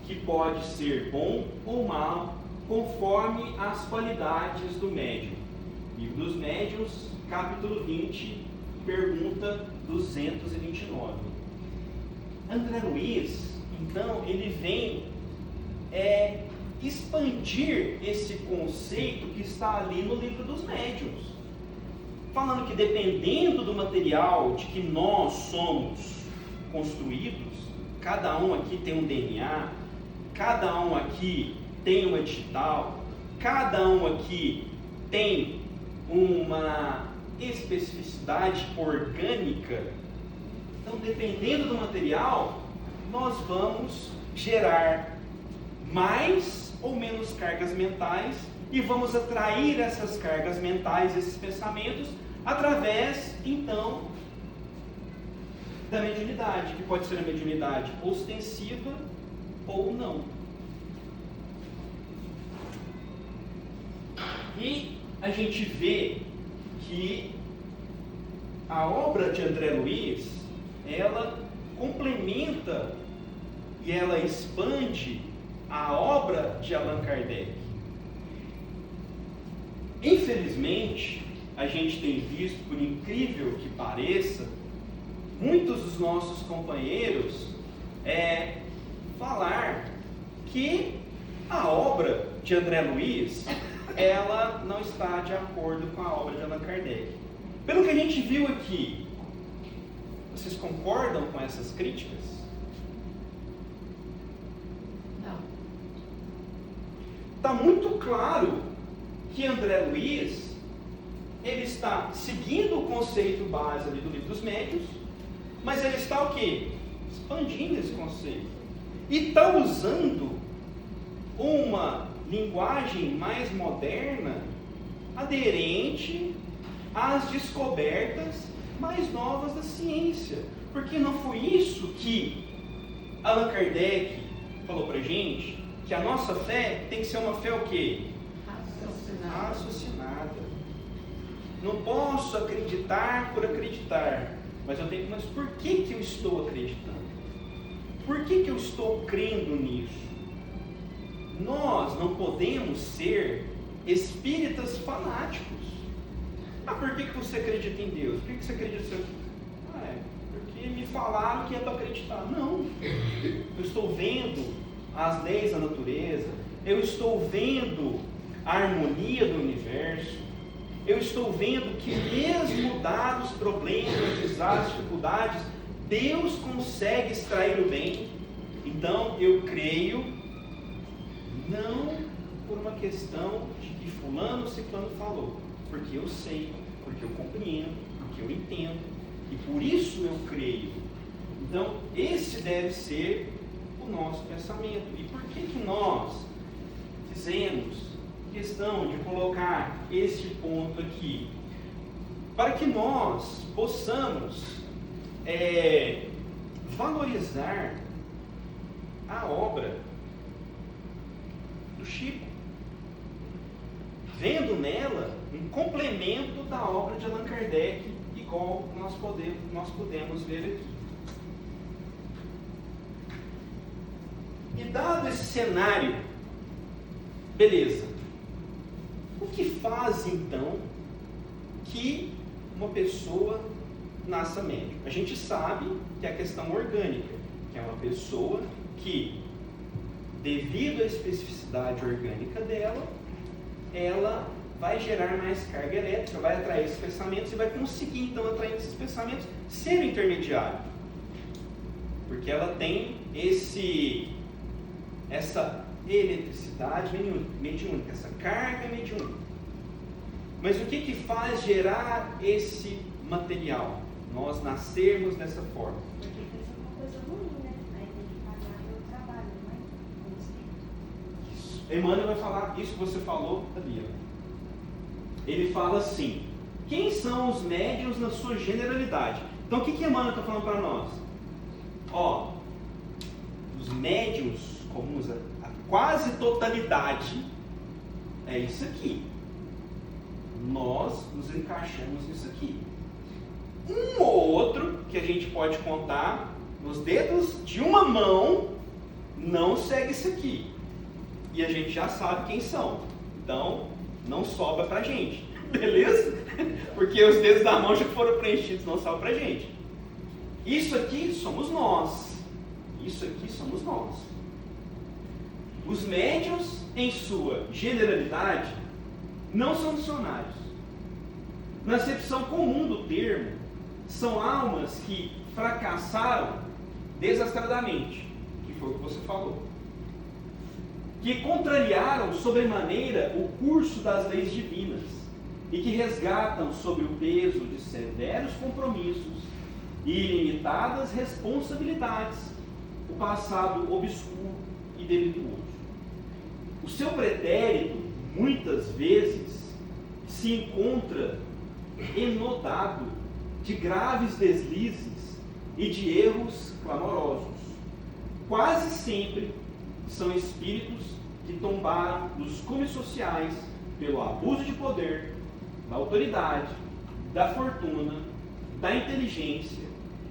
que pode ser bom ou mal, conforme as qualidades do médium. Livro dos Médiuns, capítulo 20, pergunta 229. André Luiz, então, ele vem expandir esse conceito que está ali no livro dos médiuns, falando que dependendo do material de que nós somos construídos, cada um aqui tem um DNA, cada um aqui tem uma digital, cada um aqui tem uma especificidade orgânica. Então, dependendo do material, nós vamos gerar mais ou menos cargas mentais e vamos atrair essas cargas mentais, esses pensamentos, através, então, da mediunidade, que pode ser a mediunidade ostensiva ou não. E a gente vê que a obra de André Luiz, ela complementa e ela expande a obra de Allan Kardec. Infelizmente, a gente tem visto, por incrível que pareça, muitos dos nossos companheiros falar que a obra de André Luiz, ela não está de acordo com a obra de Allan Kardec. Pelo que a gente viu aqui, vocês concordam com essas críticas? Não. Está muito claro que André Luiz, ele está seguindo o conceito base ali do Livro dos Médiuns, mas ele está o quê? Expandindo esse conceito. E está usando uma linguagem mais moderna, aderente às descobertas mais novas da ciência. Porque não foi isso que Allan Kardec falou pra gente? Que a nossa fé tem que ser uma fé o quê? Raciocinada. Não posso acreditar por acreditar, mas por que eu estou acreditando? Por que eu estou crendo nisso? Nós não podemos ser espíritas fanáticos. Por que você acredita em Deus? Por que você acredita em Deus? Porque me falaram que é para acreditar. Não. Eu estou vendo as leis da natureza, eu estou vendo a harmonia do universo, eu estou vendo que mesmo dados problemas, desastres, dificuldades, Deus consegue extrair o bem. Então eu creio, não por uma questão de que fulano ou ciclano falou, porque eu sei, porque eu compreendo, porque eu entendo, e por isso eu creio. Então esse deve ser o nosso pensamento. E por que nós fizemos questão de colocar este ponto aqui? Para que nós possamos valorizar a obra do Chico, vendo nela um complemento da obra de Allan Kardec, igual nós podemos ver aqui. E dado esse cenário, beleza, o que faz então que uma pessoa nasça médium? A gente sabe que é a questão orgânica, que é uma pessoa que, devido à especificidade orgânica dela, ela vai gerar mais carga elétrica, vai atrair esses pensamentos e vai conseguir então atrair esses pensamentos sendo intermediário, porque ela tem essa eletricidade mediúnica, essa carga mediúnica. Mas o que faz gerar esse material? Nós nascermos dessa forma. Porque pensa uma coisa ruim, né? Aí tem que pagar pelo trabalho, não é? Isso. Emmanuel vai falar isso que você falou ali. Ele fala assim: quem são os médiuns na sua generalidade? Então o que Emmanuel está falando para nós? Os médiuns comuns, a quase totalidade, é isso aqui. Nós nos encaixamos nisso aqui. Um ou outro que a gente pode contar nos dedos de uma mão não segue isso aqui. E a gente já sabe quem são. Então, não sobra pra gente. Beleza? Porque os dedos da mão já foram preenchidos, não sobra pra gente. Isso aqui somos nós. Isso aqui somos nós. Os médiuns, em sua generalidade, não são missionários. Na acepção comum do termo, são almas que fracassaram desastradamente, que foi o que você falou, que contrariaram sobremaneira o curso das leis divinas e que resgatam sob o peso de severos compromissos e ilimitadas responsabilidades o passado obscuro e delituoso. O seu pretérito, muitas vezes, se encontra enodado de graves deslizes e de erros clamorosos. Quase sempre são espíritos que tombaram nos cumes sociais pelo abuso de poder, da autoridade, da fortuna, da inteligência,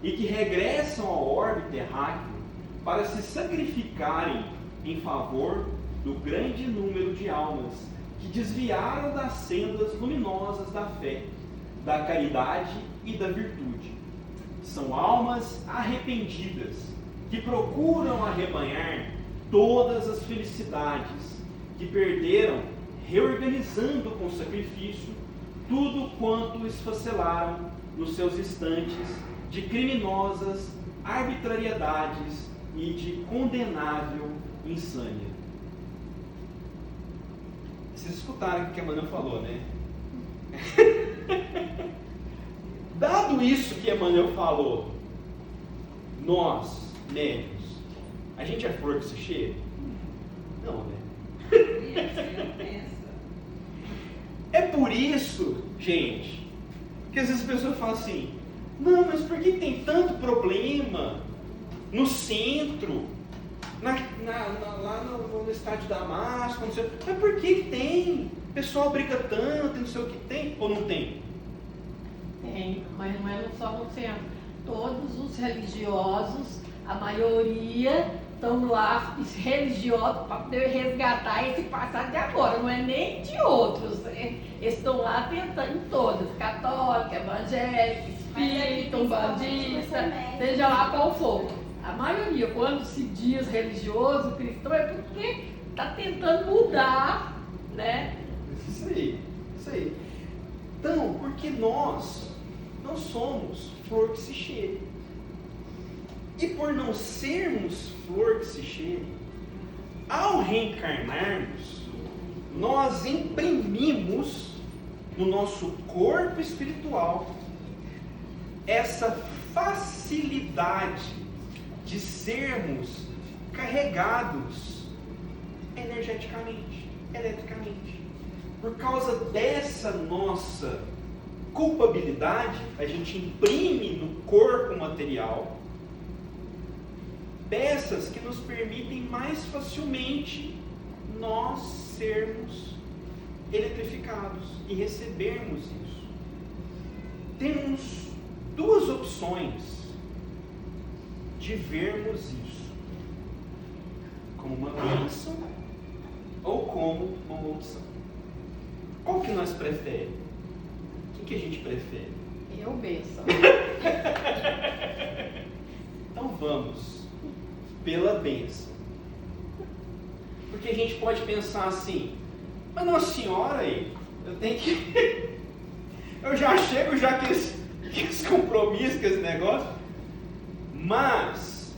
e que regressam ao orbe terráqueo para se sacrificarem em favor do grande número de almas que desviaram das sendas luminosas da fé, da caridade e da virtude. São almas arrependidas que procuram arrebanhar todas as felicidades que perderam, reorganizando com sacrifício tudo quanto esfacelaram nos seus instantes de criminosas arbitrariedades e de condenável insânia. Vocês escutaram o que a Emmanuel falou, né? Dado isso que Emmanuel falou, nós, médios, a gente é flor que se cheira? Não, né? É por isso, gente, que às vezes as pessoas falam assim: não, mas por que tem tanto problema no centro, lá no estádio de Damasco, não sei, mas por que tem? O pessoal briga tanto, não sei o que tem, ou não tem? Tem, mas não é só no centro. Todos os religiosos, a maioria, estão lá, religiosos, para poder resgatar esse passado de agora, não é nem de outros. Eles estão lá tentando em todas, católica, evangélica, espírita, umbandista, seja lá qual for. A maioria, quando se diz religioso, cristão, é porque está tentando mudar, né? Isso aí. Então, porque nós não somos flor que se cheire. E por não sermos flor que se cheire, ao reencarnarmos, nós imprimimos no nosso corpo espiritual essa facilidade de sermos carregados energeticamente, eletricamente. Por causa dessa nossa culpabilidade, a gente imprime no corpo material peças que nos permitem mais facilmente nós sermos eletrificados e recebermos isso. Temos duas opções de vermos isso: como uma bênção ou como uma maldição. Qual que nós preferimos? O que a gente prefere? Eu benção. Então vamos pela bênção. Porque a gente pode pensar assim: mas Nossa Senhora aí, eu tenho que... eu já chego já com esse compromisso, com esse negócio. Mas,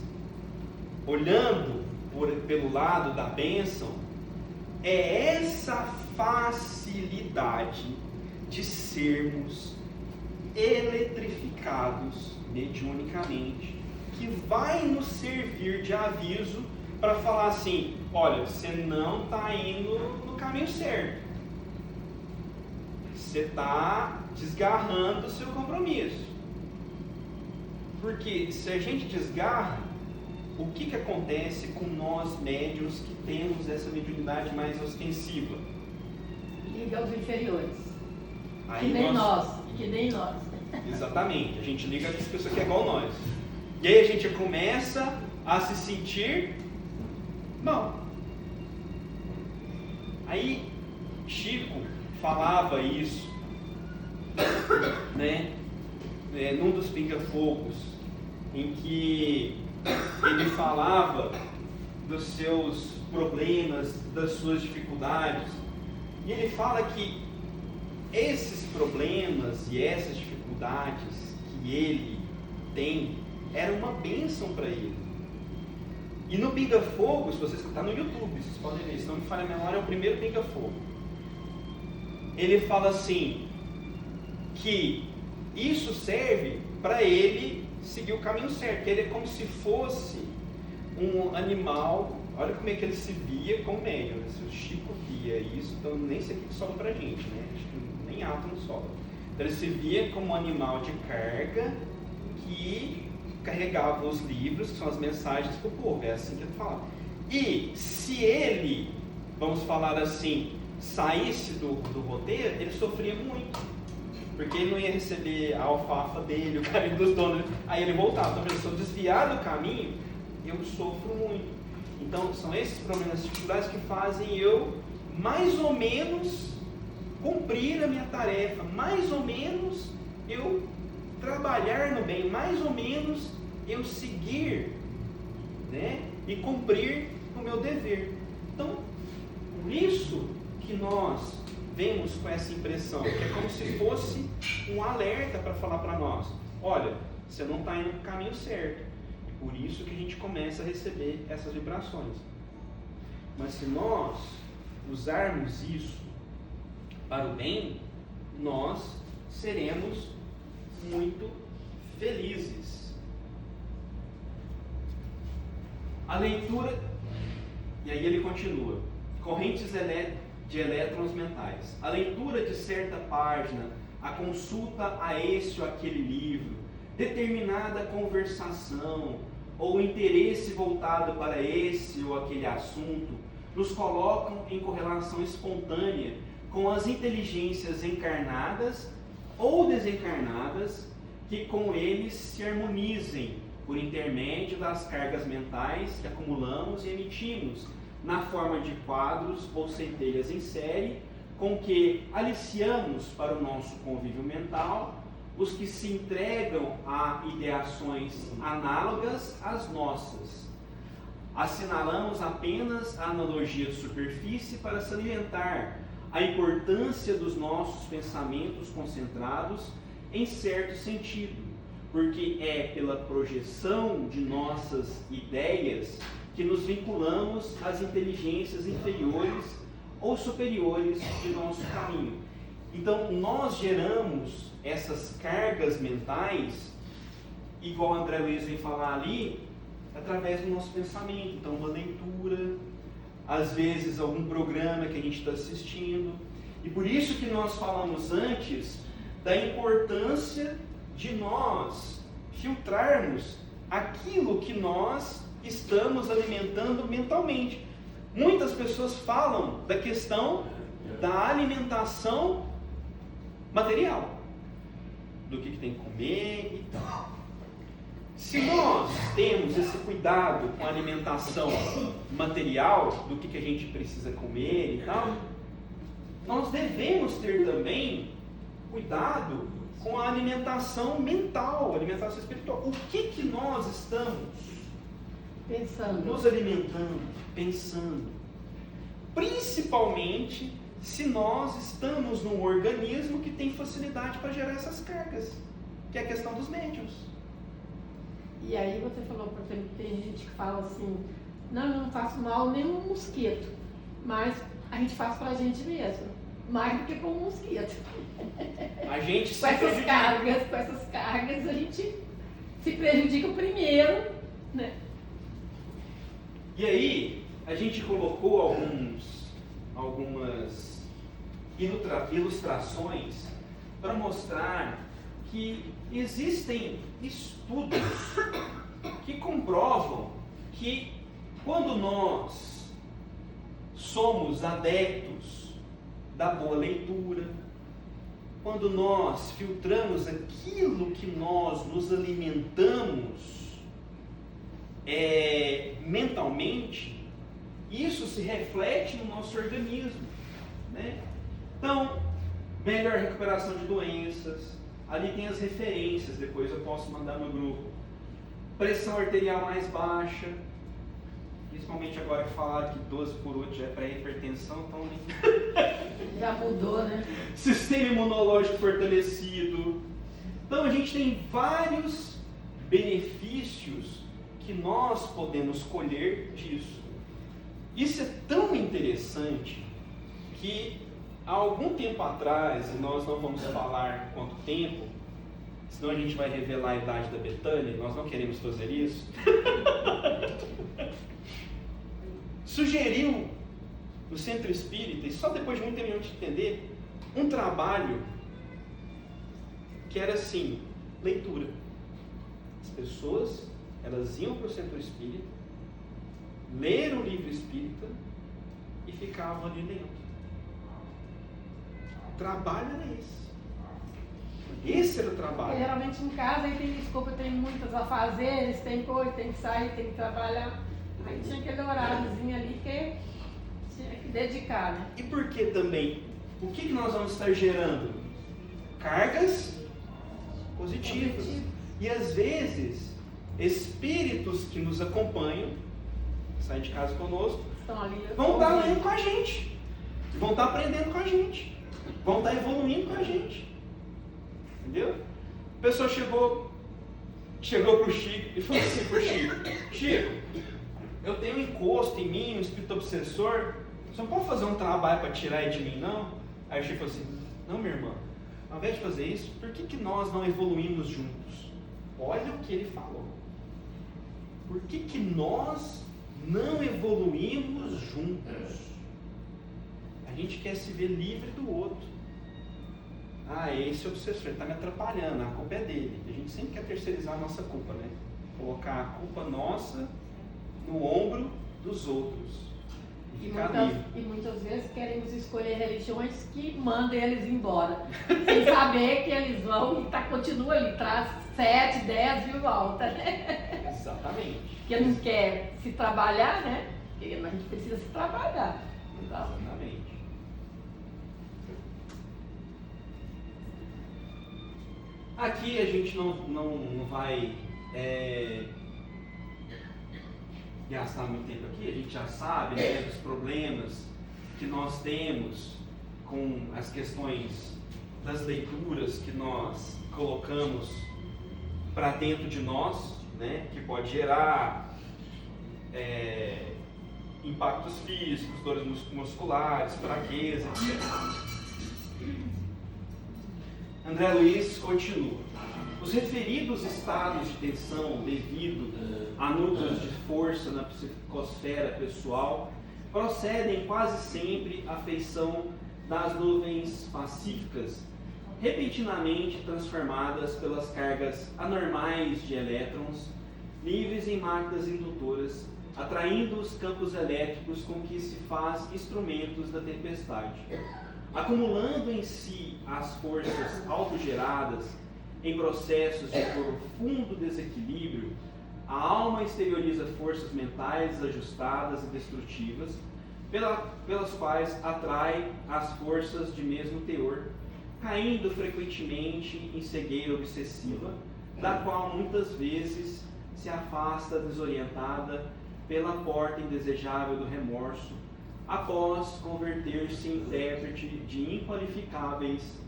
olhando pelo lado da bênção, é essa facilidade de sermos eletrificados mediunicamente que vai nos servir de aviso para falar assim: olha, você não está indo no caminho certo, você está desgarrando o seu compromisso. Porque se a gente desgarra, o que acontece com nós médiuns que temos essa mediunidade mais ostensiva? Liga aos inferiores. Aí que nem nós. Exatamente, a gente liga com as pessoas que é igual nós. E aí a gente começa a se sentir mal. Aí Chico falava isso, né? Num dos Pinga-Fogos, em que ele falava dos seus problemas, das suas dificuldades, e ele fala que esses problemas e essas dificuldades que ele tem era uma bênção para ele. E no Pinga-Fogo, se vocês estão no YouTube, vocês podem ver, se não me falha a memória, é o primeiro Pinga-Fogo. Ele fala assim, que isso serve para ele seguir o caminho certo, que ele é como se fosse um animal. Olha como é que ele se via como médium, né? Se o Chico via isso, então nem sei o que sobra pra gente, né? Acho que nem átomo sobra. Então ele se via como um animal de carga que carregava os livros, que são as mensagens para o povo, é assim que ele fala. E se ele, vamos falar assim, saísse do roteiro, ele sofria muito, porque ele não ia receber a alfafa dele, o carinho dos donos, aí ele voltava. Então, se eu desviar do caminho, eu sofro muito. Então, são esses problemas, dificuldades que fazem eu mais ou menos cumprir a minha tarefa, mais ou menos eu trabalhar no bem, mais ou menos eu seguir, né, e cumprir o meu dever. Então, por isso que nós vemos com essa impressão, que é como se fosse um alerta para falar para nós: olha, você não está indo no caminho certo. E por isso que a gente começa a receber essas vibrações. Mas se nós usarmos isso para o bem, nós seremos muito felizes. A leitura, e aí ele continua: correntes de elétrons mentais. A leitura de certa página, a consulta a esse ou aquele livro, determinada conversação ou interesse voltado para esse ou aquele assunto, nos colocam em correlação espontânea com as inteligências encarnadas ou desencarnadas que com eles se harmonizem por intermédio das cargas mentais que acumulamos e emitimos na forma de quadros ou centelhas em série, com que aliciamos para o nosso convívio mental os que se entregam a ideações análogas às nossas. Assinalamos apenas a analogia de superfície para salientar a importância dos nossos pensamentos concentrados em certo sentido, porque é pela projeção de nossas ideias que nos vinculamos às inteligências inferiores ou superiores de nosso caminho. Então, nós geramos essas cargas mentais, igual André Luiz vem falar ali, através do nosso pensamento. Então, uma leitura, às vezes algum programa que a gente está assistindo. E por isso que nós falamos antes da importância de nós filtrarmos aquilo que nós estamos alimentando mentalmente. Muitas pessoas falam da questão da alimentação material, do que tem que comer e tal. Se nós temos esse cuidado com a alimentação material, do que a gente precisa comer e tal, nós devemos ter também cuidado com a alimentação mental, a alimentação espiritual. O que nós estamos Pensando. nos alimentando, pensando? Principalmente se nós estamos num organismo que tem facilidade para gerar essas cargas, que é a questão dos médiuns. E aí você falou, por exemplo, tem gente que fala assim: não, eu não faço mal nem um mosquito, mas a gente faz pra gente mesmo, mais do que com um mosquito. A gente se com essas prejudica. cargas a gente se prejudica primeiro, né? E aí, a gente colocou algumas ilustrações para mostrar que existem estudos que comprovam que quando nós somos adeptos da boa leitura, quando nós filtramos aquilo que nós nos alimentamos mentalmente, isso se reflete no nosso organismo, né? Então, melhor recuperação de doenças, ali tem as referências, depois eu posso mandar no grupo. Pressão arterial mais baixa, principalmente agora que falaram que 12/8 já é para hipertensão, então Já mudou, né? Sistema imunológico fortalecido. Então a gente tem vários benefícios que nós podemos colher disso. Isso é tão interessante que há algum tempo atrás, e nós não vamos falar quanto tempo, senão a gente vai revelar a idade da Betânia, nós não queremos fazer isso. Sugeriu no Centro Espírita, e só depois de muito tempo de entender, um trabalho que era assim: leitura. As pessoas, elas iam para o Centro Espírita, leram o livro espírita e ficavam ali dentro. O trabalho era esse. Esse era o trabalho. Porque geralmente em casa aí tem desculpa, tem muitas afazeres, tem coisa, tem que sair, tem que trabalhar. Aí tinha aquele horáriozinho ali que Tinha que dedicar, né? E por que também? O que nós vamos estar gerando? Cargas positivas. Positivo. E às vezes, espíritos que nos acompanham, que saem de casa conosco, Estão ali. vão estar lendo com a gente, vão estar aprendendo com a gente, vão estar evoluindo com a gente. Entendeu? A pessoa chegou pro Chico e falou assim pro Chico: Chico, eu tenho um encosto em mim, um espírito obsessor, você não pode fazer um trabalho para tirar ele de mim, não? Aí o Chico falou assim: não, minha irmã, ao invés de fazer isso, por que nós não evoluímos juntos? Olha o que ele falou. Por que nós não evoluímos juntos? A gente quer se ver livre do outro. Ah, esse obsessor está me atrapalhando, a culpa é dele. A gente sempre quer terceirizar a nossa culpa, né? Colocar a culpa nossa no ombro dos outros. E ficar livre. E muitas vezes queremos escolher religiões que mandem eles embora, sem saber que eles vão e continua ali, traz 7, 10 e volta, né? Exatamente. Porque não quer se trabalhar, né? Porque a gente precisa se trabalhar. Exatamente. Aqui a gente não vai gastar muito tempo aqui, a gente já sabe, né, dos problemas que nós temos com as questões das leituras que nós colocamos para dentro de nós, né, que pode gerar impactos físicos, dores musculares, fraqueza, etc. André Luiz continua: os referidos estados de tensão devido a núcleos de força na psicosfera pessoal procedem quase sempre à feição das nuvens pacíficas, repentinamente transformadas pelas cargas anormais de elétrons livres em máquinas indutoras, atraindo os campos elétricos com que se faz instrumentos da tempestade. Acumulando em si as forças autogeradas em processos de profundo desequilíbrio, a alma exterioriza forças mentais desajustadas e destrutivas, pelas quais atrai as forças de mesmo teor, caindo frequentemente em cegueira obsessiva, da qual muitas vezes se afasta desorientada pela porta indesejável do remorso, após converter-se em intérprete de inqualificáveis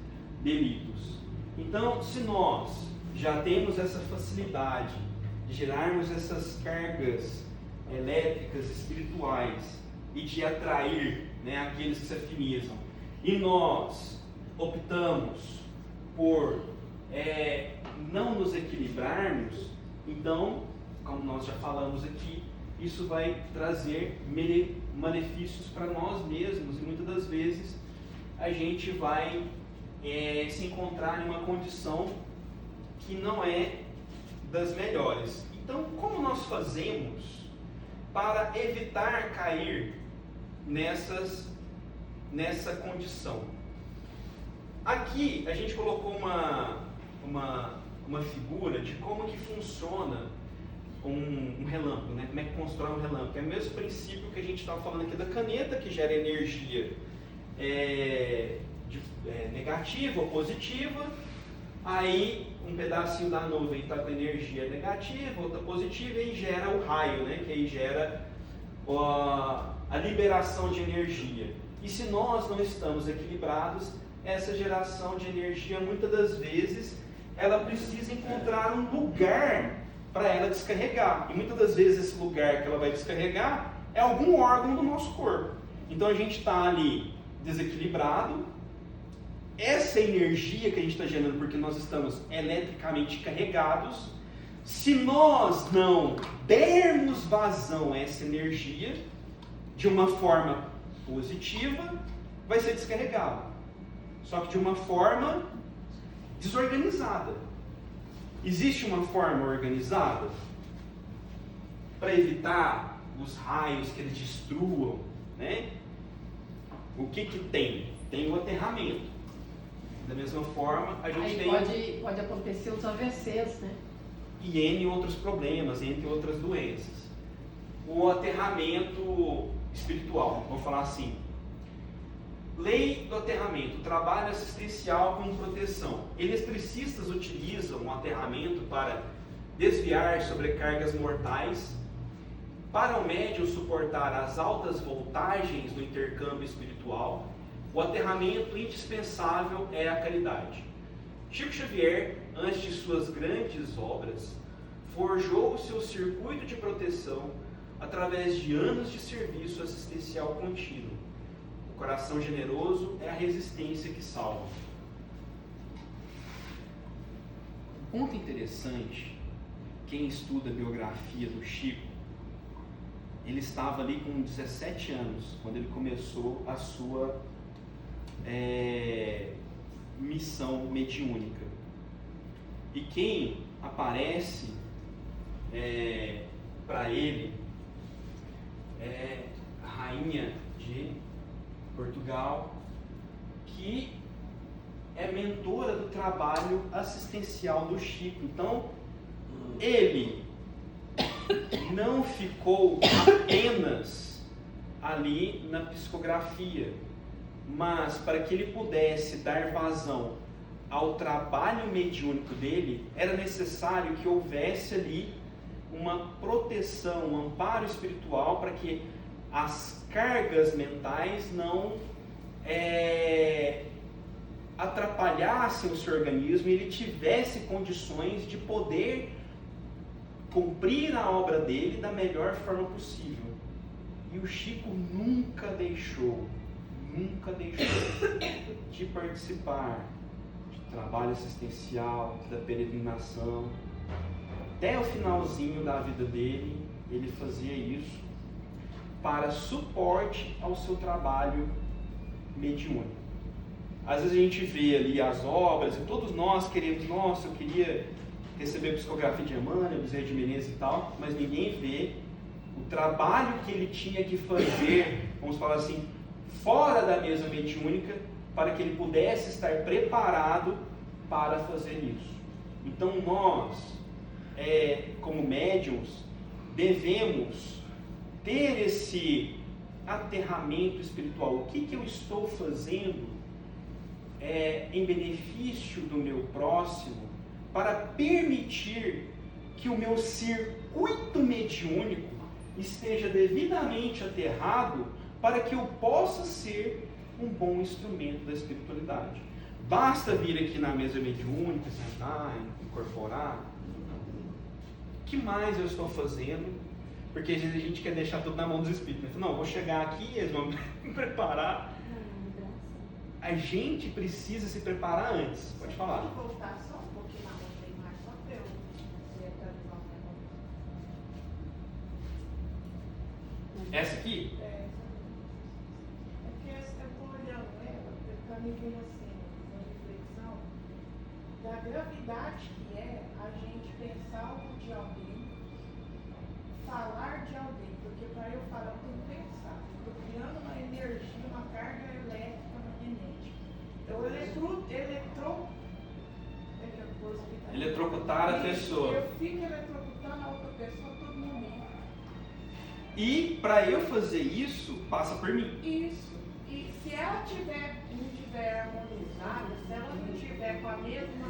delitos. Então, se nós já temos essa facilidade de gerarmos essas cargas elétricas espirituais e de atrair, né, aqueles que se afinizam, e nós optamos por não nos equilibrarmos, então, como nós já falamos aqui, isso vai trazer malefícios para nós mesmos, e muitas das vezes a gente vai se encontrar em uma condição que não é das melhores. Então, como nós fazemos para evitar cair nessa condição? Aqui a gente colocou uma figura de como que funciona um relâmpago, né? Como é que constrói um relâmpago? É o mesmo princípio que a gente estava falando aqui da caneta, que gera energia negativa ou positiva. Aí um pedacinho da nuvem está com energia negativa, outra positiva, e gera o raio, né? Que aí gera a liberação de energia. E se nós não estamos equilibrados, essa geração de energia, muitas das vezes, ela precisa encontrar um lugar para ela descarregar. E muitas das vezes esse lugar que ela vai descarregar é algum órgão do nosso corpo. Então a gente está ali desequilibrado. Essa energia que a gente está gerando, porque nós estamos eletricamente carregados, se nós não dermos vazão a essa energia de uma forma positiva, vai ser descarregado. Só que de uma forma desorganizada. Existe uma forma organizada para evitar os raios que eles destruam, né? O que tem? Tem o aterramento. Da mesma forma, a gente aí pode acontecer os AVCs, né? E N outros problemas, entre outras doenças. O aterramento espiritual. Vamos falar assim. Lei do aterramento, trabalho assistencial com proteção. Eletricistas utilizam o aterramento para desviar sobrecargas mortais. Para o médium suportar as altas voltagens do intercâmbio espiritual, o aterramento indispensável é a caridade. Chico Xavier, antes de suas grandes obras, forjou o seu circuito de proteção através de anos de serviço assistencial contínuo. O coração generoso é a resistência que salva. Um ponto interessante, quem estuda a biografia do Chico, ele estava ali com 17 anos, quando ele começou a sua missão mediúnica. E quem aparece para ele é a rainha de Portugal, que é mentora do trabalho assistencial do Chico. Então, ele não ficou apenas ali na psicografia, mas para que ele pudesse dar vazão ao trabalho mediúnico dele, era necessário que houvesse ali uma proteção, um amparo espiritual para que as cargas mentais não atrapalhassem o seu organismo e ele tivesse condições de poder cumprir a obra dele da melhor forma possível. E o Chico nunca deixou de participar de trabalho assistencial, da peregrinação. Até o finalzinho da vida dele, ele fazia isso para suporte ao seu trabalho mediúnico. Às vezes a gente vê ali as obras e todos nós queremos, nossa, eu queria receber a psicografia de Emmanuel, Bezerra de Menezes e tal, mas ninguém vê o trabalho que ele tinha que fazer, vamos falar assim, fora da mesa mediúnica, para que ele pudesse estar preparado para fazer isso. Então nós, como médiuns, devemos ter esse aterramento espiritual. O que eu estou fazendo em benefício do meu próximo, para permitir que o meu circuito mediúnico esteja devidamente aterrado, para que eu possa ser um bom instrumento da espiritualidade. Basta vir aqui na mesa mediúnica, sentar, incorporar. O que mais eu estou fazendo? Porque às vezes a gente quer deixar tudo na mão dos espíritos. Não, vou chegar aqui, eles vão me preparar. A gente precisa se preparar antes. Pode falar. Vou voltar só um pouquinho na outra imagem, só para eu atualizar o negócio. Essa aqui? É porque eu estou olhando ela, está me vindo assim, uma reflexão da gravidade que é a gente pensar algo de alguém, falar de alguém, porque para eu falar eu tenho que pensar. Estou criando uma energia, uma carga elétrica magnética. Eu eletrocutar a pessoa. Eu fico eletrocutando a outra pessoa a todo momento. E para eu fazer isso, passa por mim. Isso. E se ela não tiver harmonizada, se ela não tiver com a mesma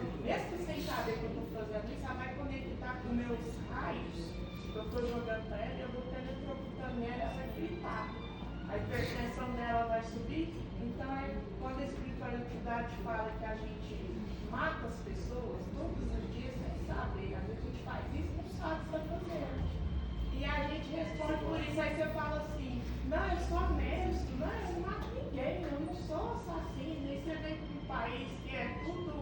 sem saber que eu estou fazendo isso, ela vai conectar com meus raios. Eu estou jogando para ela e eu vou estar eletrocutando ela, ela vai gritar. A hipertensão dela vai subir. Então, quando a espiritualidade fala que a gente mata as pessoas todos os dias sem saber, às vezes a gente faz isso e não sabe o que está fazendo. E a gente responde por isso. Aí você fala assim: não, eu sou mestre, não, eu não mato ninguém, eu não sou assassino. E você vem para um país que é tudo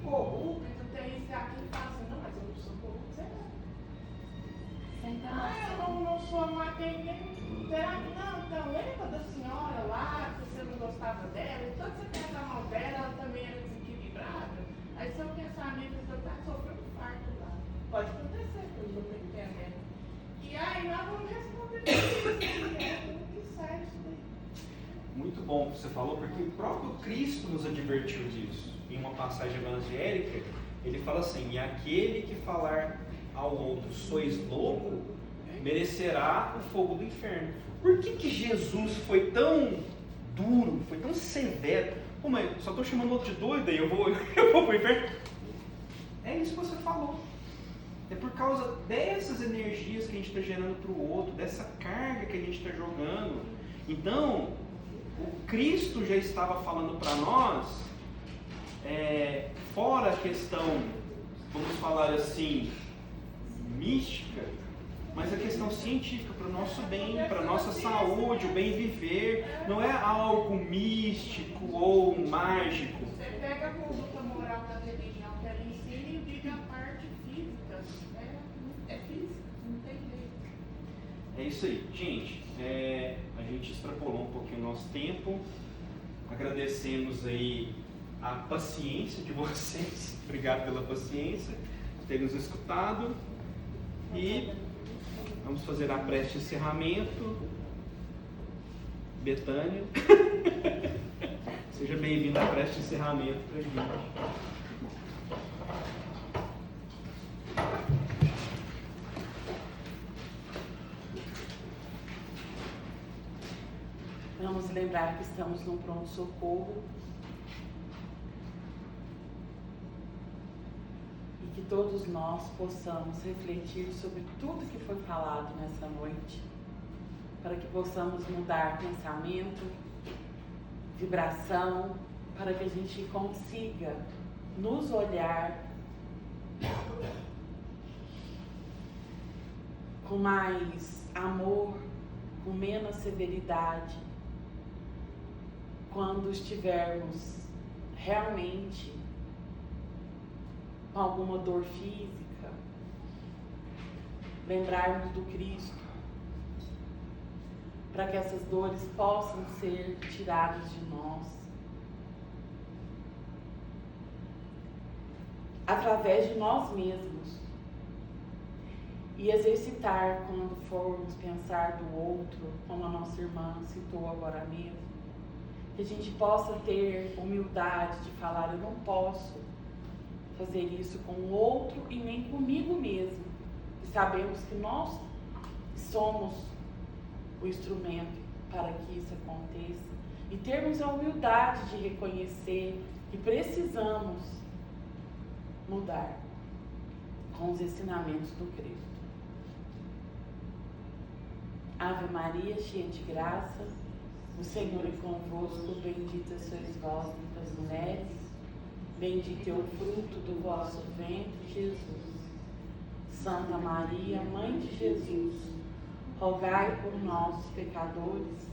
corrupto, tu tem isso e aquilo, e fala assim: não, mas eu não sou corrupto, você não. Eu não sou, matei ninguém. Será que não? Então, lembra da senhora lá, que você não gostava dela, então você pensa mal dela, ela também era desequilibrada. Aí seu pensamento está sofrendo farto lá. Pode acontecer, que eu estou entendendo. E aí nós vamos responder isso. Muito sério isso daí. Muito bom que você falou, porque o próprio Cristo nos advertiu disso. Em uma passagem evangélica, ele fala assim: e aquele que falar ao outro, sois louco, merecerá o fogo do inferno. Por que Jesus foi tão duro, foi tão severo? Pô, mas só estou chamando outro de doido e eu vou para o inferno? É isso que você falou. É por causa dessas energias que a gente está gerando para o outro, dessa carga que a gente está jogando. Então, o Cristo já estava falando para nós, fora a questão, vamos falar assim, mística, mas a questão científica, para o nosso bem, para a nossa saúde, o bem viver. Não é algo místico ou mágico. Você pega a conduta moral da religião que ela ensina e diga a parte física. É física, não tem jeito. É isso aí, gente. A gente extrapolou um pouquinho o nosso tempo. Agradecemos aí a paciência de vocês. Obrigado pela paciência, por terem nos escutado. E vamos fazer a prece de encerramento. Betânia, seja bem-vindo à prece de encerramento para a gente. Vamos lembrar que estamos no pronto-socorro e que todos nós possamos refletir sobre tudo que foi falado nessa noite, para que possamos mudar pensamento, vibração, para que a gente consiga nos olhar com mais amor, com menos severidade, quando estivermos realmente com alguma dor física, lembrarmos do Cristo, para que essas dores possam ser tiradas de nós, através de nós mesmos, e exercitar quando formos pensar do outro, como a nossa irmã citou agora mesmo, que a gente possa ter humildade de falar: eu não posso fazer isso com o outro e nem comigo mesmo, e sabemos que nós somos o instrumento para que isso aconteça, e termos a humildade de reconhecer que precisamos mudar com os ensinamentos do Cristo. Ave Maria, cheia de graça, o Senhor é convosco, bendita sois vós entre as mulheres, bendito é o fruto do vosso ventre, Jesus. Santa Maria, Mãe de Jesus, rogai por nós, pecadores,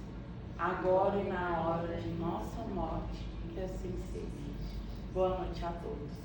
agora e na hora de nossa morte, que assim seja. Boa noite a todos.